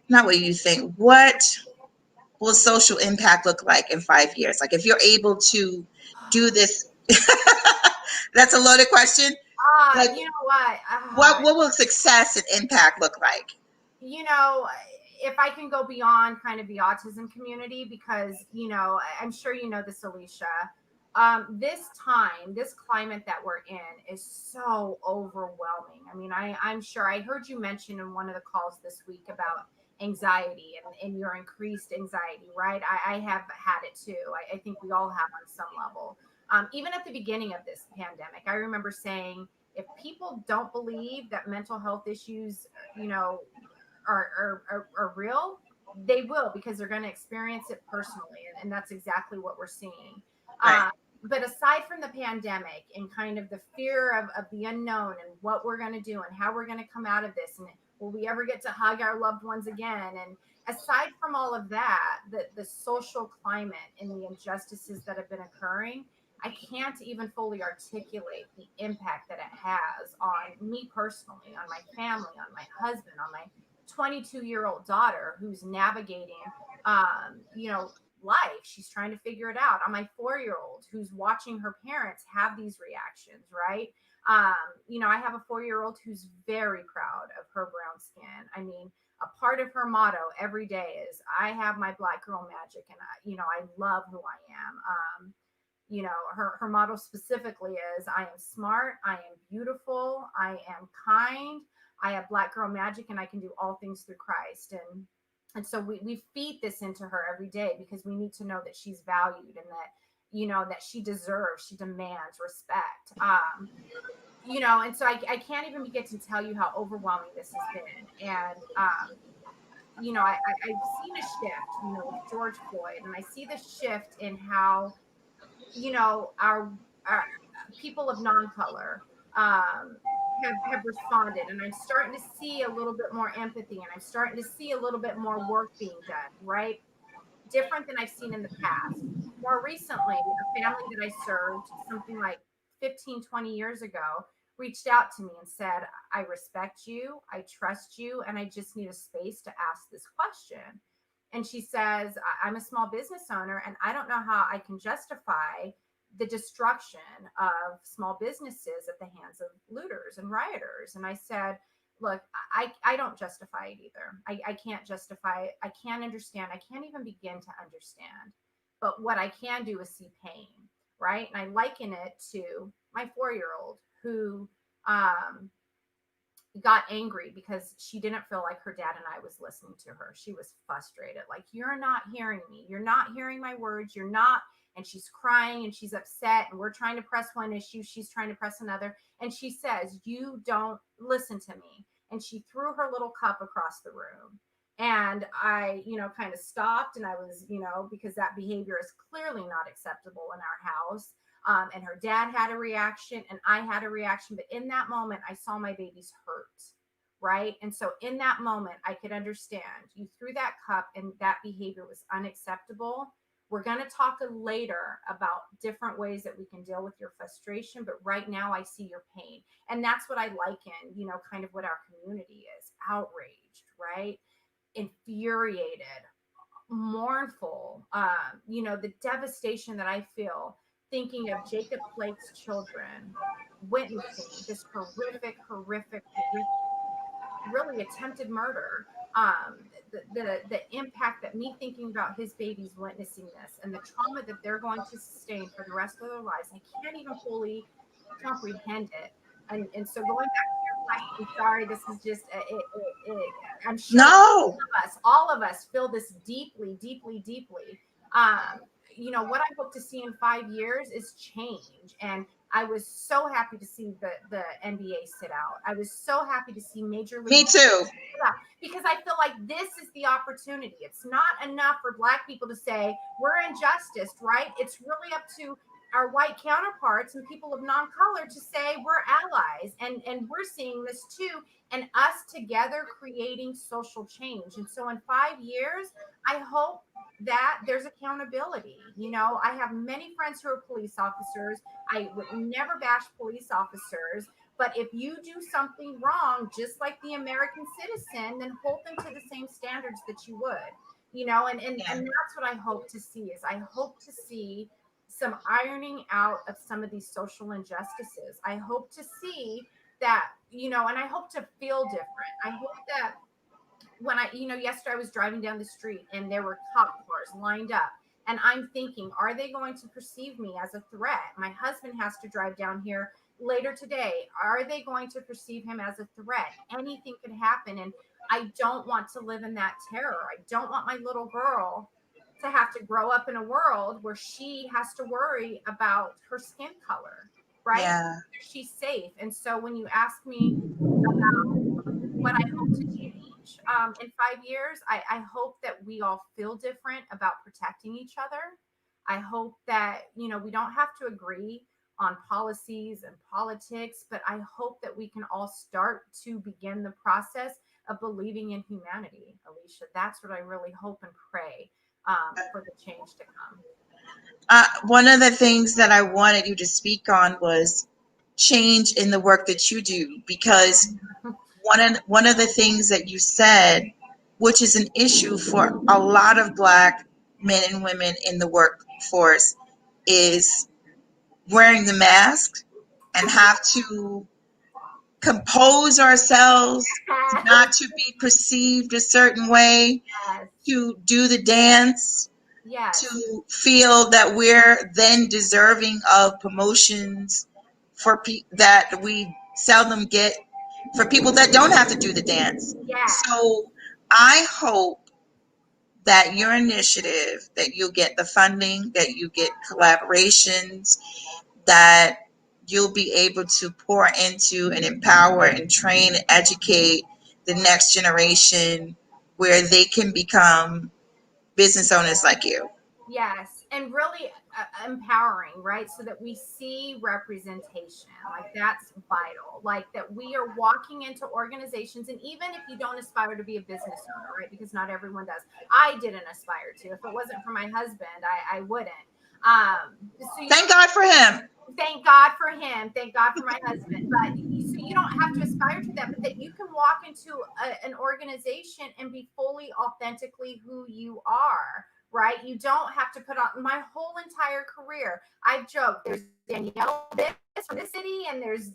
[SPEAKER 1] Not what you think. What will social impact look like in 5 years? Like, if you're able to do this, that's a loaded question. Like,
[SPEAKER 2] You know what?
[SPEAKER 1] what will success and impact look like?
[SPEAKER 2] you know, if I can go beyond kind of the autism community, because, I'm sure you know this, Alicia. This time, this climate that we're in is so overwhelming. I mean, I'm sure I heard you mention in one of the calls this week about anxiety and your increased anxiety, right? I have had it too. I think we all have on some level. Even at the beginning of this pandemic, I remember saying, if people don't believe that mental health issues, you know, are real, they will, because they're going to experience it personally. And that's exactly what we're seeing.
[SPEAKER 1] Right,
[SPEAKER 2] Uh, but aside from the pandemic and kind of the fear of the unknown and what we're going to do and how we're going to come out of this, and will we ever get to hug our loved ones again? And aside from all of that, the social climate and the injustices that have been occurring, I can't even fully articulate the impact that it has on me personally, on my family, on my husband, on my 22-year-old daughter who's navigating, life. She's trying to figure it out. On my 4-year-old who's watching her parents have these reactions, right? I have a 4-year-old who's very proud of her brown skin. I mean, a part of her motto every day is, I have my black girl magic, and I love who I am. Her motto specifically is, I am smart, I am beautiful, I am kind, I have black girl magic, and I can do all things through Christ. And so we feed this into her every day, because we need to know that she's valued, and that that she deserves, she demands respect. And so I can't even begin to tell you how overwhelming this has been. And I've seen a shift, with George Floyd, and I see the shift in how, our people of non-color have responded, and I'm starting to see a little bit more empathy, and I'm starting to see a little bit more work being done, right? Different than I've seen in the past. More recently, a family that I served something like 15, 20 years ago reached out to me and said, I respect you, I trust you, and I just need a space to ask this question. And she says, I'm a small business owner, and I don't know how I can justify the destruction of small businesses at the hands of looters and rioters. And I said, look, I don't justify it either. I can't justify it. I can't understand. I can't even begin to understand. But what I can do is see pain, right? And I liken it to my 4-year-old who got angry because she didn't feel like her dad and I was listening to her. She was frustrated. Like, you're not hearing me. You're not hearing my words. You're not. And she's crying and she's upset. And we're trying to press one issue. She's trying to press another. And she says, you don't listen to me. And she threw her little cup across the room. And I, kind of stopped, and I was, because that behavior is clearly not acceptable in our house. And her dad had a reaction and I had a reaction. But in that moment, I saw my baby's hurt. Right. And so in that moment, I could understand you threw that cup and that behavior was unacceptable. We're going to talk later about different ways that we can deal with your frustration. But right now, I see your pain. And that's what I liken, kind of what our community is: outraged, right? Infuriated, mournful, the devastation that I feel thinking of Jacob Blake's children witnessing this horrific, really attempted murder. The impact that me thinking about his babies witnessing this and the trauma that they're going to sustain for the rest of their lives, I can't even fully comprehend it. And so going back to your question, sorry, this is just I'm sure
[SPEAKER 1] No.
[SPEAKER 2] all of us feel this deeply. What I hope to see in 5 years is change. And I was so happy to see the NBA sit out. I was so happy to see Major
[SPEAKER 1] Me
[SPEAKER 2] League
[SPEAKER 1] too.
[SPEAKER 2] because I feel like this is the opportunity. It's not enough for Black people to say we're injustice, right? It's really up to our white counterparts and people of non-color to say we're allies, and we're seeing this too, and us together creating social change. And so in 5 years, I hope that there's accountability. I have many friends who are police officers. I would never bash police officers, but if you do something wrong, just like the American citizen, then hold them to the same standards that you would, and
[SPEAKER 1] Yeah.
[SPEAKER 2] that's what I hope to see. Is I hope to see some ironing out of some of these social injustices. I hope to see that, and I hope to feel different. I hope that when yesterday I was driving down the street and there were cop cars lined up. And I'm thinking, are they going to perceive me as a threat? My husband has to drive down here later today. Are they going to perceive him as a threat? Anything could happen. And I don't want to live in that terror. I don't want my little girl to have to grow up in a world where she has to worry about her skin color, right?
[SPEAKER 1] Yeah.
[SPEAKER 2] She's safe. And so when you ask me what I hope to change in 5 years, I hope that we all feel different about protecting each other. I hope that, we don't have to agree on policies and politics, but I hope that we can all start to begin the process of believing in humanity, Alicia. That's what I really hope and pray for the change to come.
[SPEAKER 1] One of the things that I wanted you to speak on was change in the work that you do, because one of the things that you said, which is an issue for a lot of Black men and women in the workforce, is wearing the mask and have to compose ourselves not to be perceived a certain way,
[SPEAKER 2] Yes.
[SPEAKER 1] to do the dance,
[SPEAKER 2] Yes.
[SPEAKER 1] to feel that we're then deserving of promotions that we seldom get for people that don't have to do the dance.
[SPEAKER 2] Yes.
[SPEAKER 1] So I hope that your initiative, that you'll get the funding, that you get collaborations, that you'll be able to pour into and empower and train and educate the next generation where they can become business owners like you.
[SPEAKER 2] Yes, and really empowering, right? So that we see representation, like that's vital. Like that we are walking into organizations, and even if you don't aspire to be a business owner, right? Because not everyone does. I didn't aspire to. If it wasn't for my husband, I wouldn't. So
[SPEAKER 1] Thank God for him.
[SPEAKER 2] thank God for him. Thank God for my husband. But so you don't have to aspire to that, but that you can walk into an organization and be fully authentically who you are, right? You don't have to put on my whole entire career. I've joked there's Danielle this from this city and there's,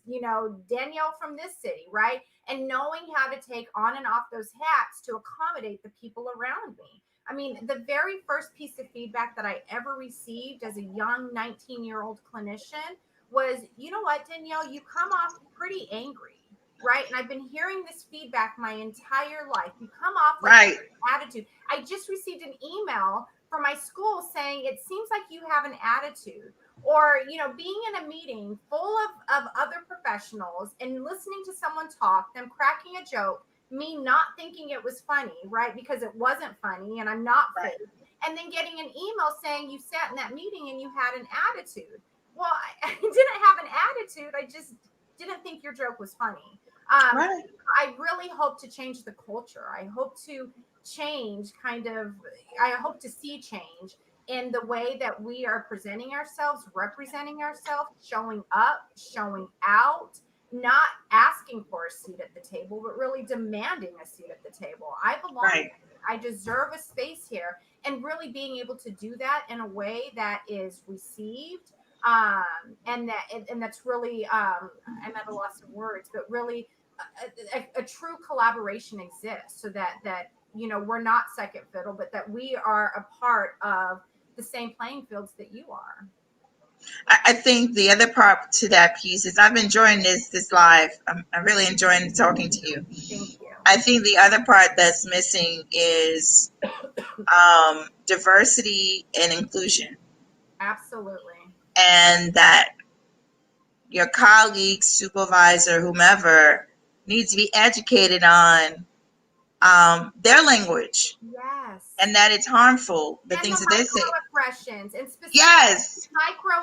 [SPEAKER 2] Danielle from this city, right? And knowing how to take on and off those hats to accommodate the people around me. I mean, the very first piece of feedback that I ever received as a young 19-year-old clinician was, you know what, Danielle, you come off pretty angry, right? And I've been hearing this feedback my entire life. You come off like
[SPEAKER 1] Right.
[SPEAKER 2] attitude. I just received an email from my school saying it seems like you have an attitude. Or, being in a meeting full of other professionals and listening to someone talk, them cracking a joke, me not thinking it was funny, right? Because it wasn't funny and I'm not
[SPEAKER 1] Right.
[SPEAKER 2] fake. And then getting an email saying you sat in that meeting and you had an attitude. Well, I didn't have an attitude. I just didn't think your joke was funny.
[SPEAKER 1] Right.
[SPEAKER 2] I really hope to change the culture. I hope to change I hope to see change in the way that we are presenting ourselves, representing ourselves, showing up, showing out, not asking for a seat at the table, but really demanding a seat at the table. I belong
[SPEAKER 1] Right.
[SPEAKER 2] here. I deserve a space here. And really being able to do that in a way that is received, and that's really I'm at a loss of words, but really a true collaboration exists, so that we're not second fiddle, but that we are a part of the same playing fields that you are.
[SPEAKER 1] I think the other part to that piece is I've been enjoying this live. I'm really enjoying talking to you.
[SPEAKER 2] Thank you.
[SPEAKER 1] I think the other part that's missing is diversity and inclusion,
[SPEAKER 2] Absolutely.
[SPEAKER 1] and that your colleague, supervisor, whomever needs to be educated on their language,
[SPEAKER 2] Yes.
[SPEAKER 1] and that it's harmful, the
[SPEAKER 2] And
[SPEAKER 1] things
[SPEAKER 2] the
[SPEAKER 1] that they say.
[SPEAKER 2] microaggressions, and specifically
[SPEAKER 1] Yes,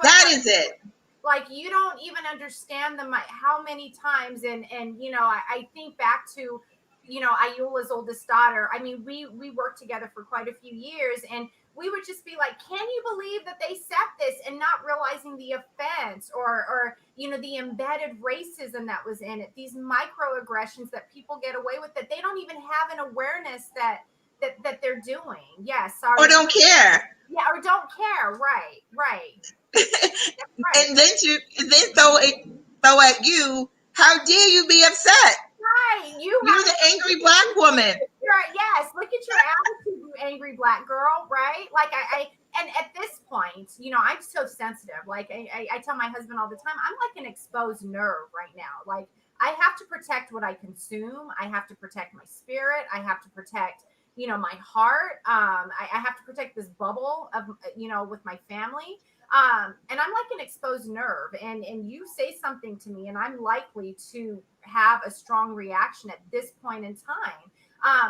[SPEAKER 1] that is
[SPEAKER 2] microaggressions.
[SPEAKER 1] it.
[SPEAKER 2] Like, you don't even understand how many times, and I think back to Ayula's oldest daughter. I mean, we worked together for quite a few years, and we would just be like, can you believe that they said this, and not realizing the offense, or the embedded racism that was in it, these microaggressions that people get away with, that they don't even have an awareness that they're doing. Yes, yeah,
[SPEAKER 1] Or
[SPEAKER 2] sorry.
[SPEAKER 1] don't care.
[SPEAKER 2] Yeah, or don't care. Right. Right.
[SPEAKER 1] And then throw at you. How dare you be upset?
[SPEAKER 2] Right.
[SPEAKER 1] You're the angry black woman.
[SPEAKER 2] Yes, look at your attitude, you angry black girl, right? Like, and at this point, I'm so sensitive. Like, I tell my husband all the time, I'm like an exposed nerve right now. Like, I have to protect what I consume. I have to protect my spirit. I have to protect, my heart. I have to protect this bubble of, with my family. And I'm like an exposed nerve, and you say something to me and I'm likely to have a strong reaction at this point in time.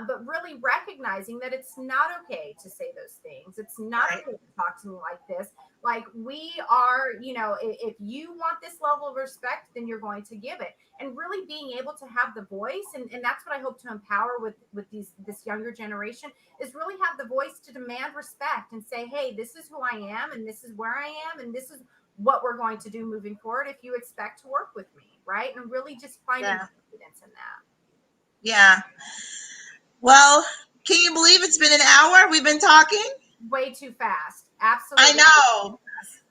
[SPEAKER 2] But really recognizing that it's not okay to say those things. It's not
[SPEAKER 1] Right.
[SPEAKER 2] okay to talk to me like this. Like, we are, if you want this level of respect, then you're going to give it. And really being able to have the voice, and that's what I hope to empower with this younger generation, is really have the voice to demand respect and say, hey, this is who I am, and this is where I am, and this is what we're going to do moving forward if you expect to work with me, right? And really just finding confidence in that.
[SPEAKER 1] Yeah. Well, can you believe it's been an hour we've been talking?
[SPEAKER 2] Way too fast. Absolutely.
[SPEAKER 1] I know.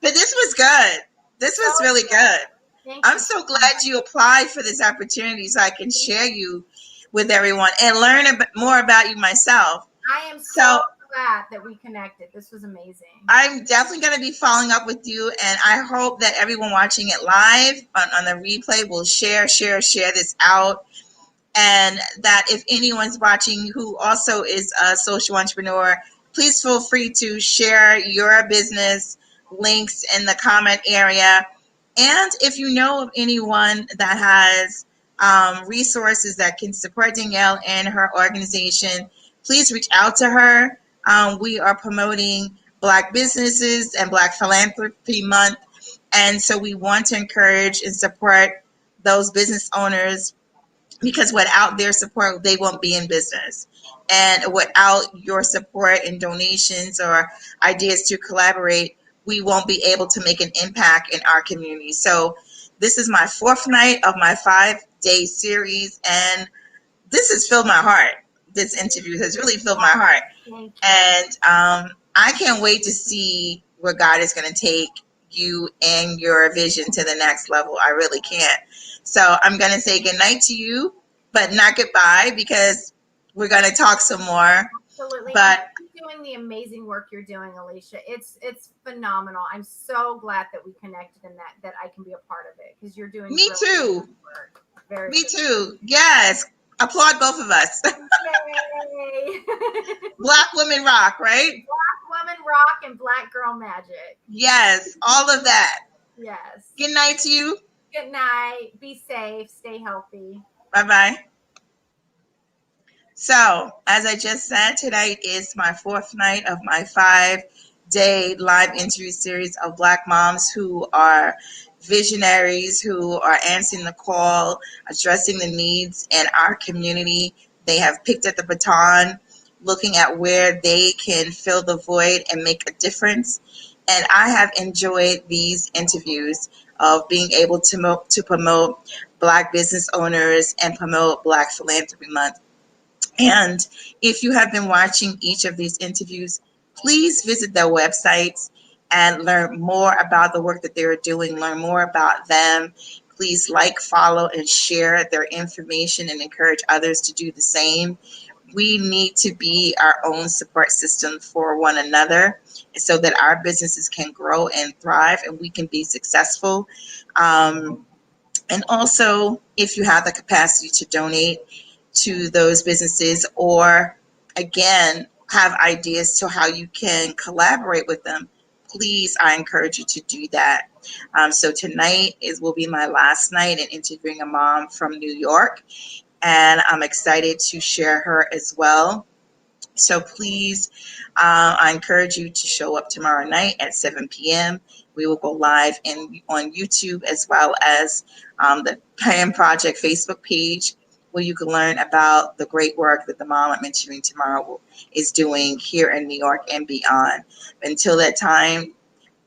[SPEAKER 1] But this was good. This was really good. I'm so glad you applied for this opportunity so I can share you with everyone and learn more about you myself.
[SPEAKER 2] I am so glad that we connected. This was amazing.
[SPEAKER 1] I'm definitely going to be following up with you, and I hope that everyone watching it live on the replay will share this out. And that if anyone's watching who also is a social entrepreneur, please feel free to share your business links in the comment area. And if you know of anyone that has resources that can support Danielle and her organization, please reach out to her. We are promoting Black businesses and Black Philanthropy Month. And so we want to encourage and support those business owners, because without their support, they won't be in business. And without your support and donations or ideas to collaborate, we won't be able to make an impact in our community. So this is my 4th night of my 5-day series, and this has filled my heart. This interview has really filled my heart. And I can't wait to see where God is going to take you and your vision to the next level. I really can't. So I'm going to say goodnight to you, but not goodbye, because we're going to talk some more.
[SPEAKER 2] Absolutely.
[SPEAKER 1] But
[SPEAKER 2] doing the amazing work you're doing, Alicia. It's phenomenal. I'm so glad that we connected and that I can be a part of it because you're doing
[SPEAKER 1] Me
[SPEAKER 2] really good
[SPEAKER 1] too.
[SPEAKER 2] work. Very
[SPEAKER 1] Me
[SPEAKER 2] good
[SPEAKER 1] too. Yes. Applaud both of us.
[SPEAKER 2] work. Yay!
[SPEAKER 1] Black women rock, right?
[SPEAKER 2] Black woman rock and black girl magic.
[SPEAKER 1] Yes. All of that.
[SPEAKER 2] Yes.
[SPEAKER 1] Good night to you.
[SPEAKER 2] Good night. Be safe. Stay healthy.
[SPEAKER 1] Bye bye. So, as I just said, tonight is my fourth night of my 5-day live interview series of Black moms who are visionaries, who are answering the call, addressing the needs in our community. They have picked up the baton, looking at where they can fill the void and make a difference. And I have enjoyed these interviews of being able to promote Black business owners and promote Black Philanthropy Month. And if you have been watching each of these interviews, please visit their websites and learn more about the work that they're doing, learn more about them. Please like, follow, and share their information and encourage others to do the same. We need to be our own support system for one another so that our businesses can grow and thrive and we can be successful. And also, if you have the capacity to donate to those businesses, or again, have ideas to how you can collaborate with them, please, I encourage you to do that. So tonight will be my last night in interviewing a mom from New York, and I'm excited to share her as well. So please, I encourage you to show up tomorrow night at 7 p.m. We will go live on YouTube as well as the PAM Project Facebook page, where you can learn about the great work that the mom I'm interviewing tomorrow is doing here in New York and beyond. Until that time,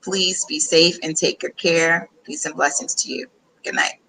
[SPEAKER 1] please be safe and take good care. Peace and blessings to you. Good night.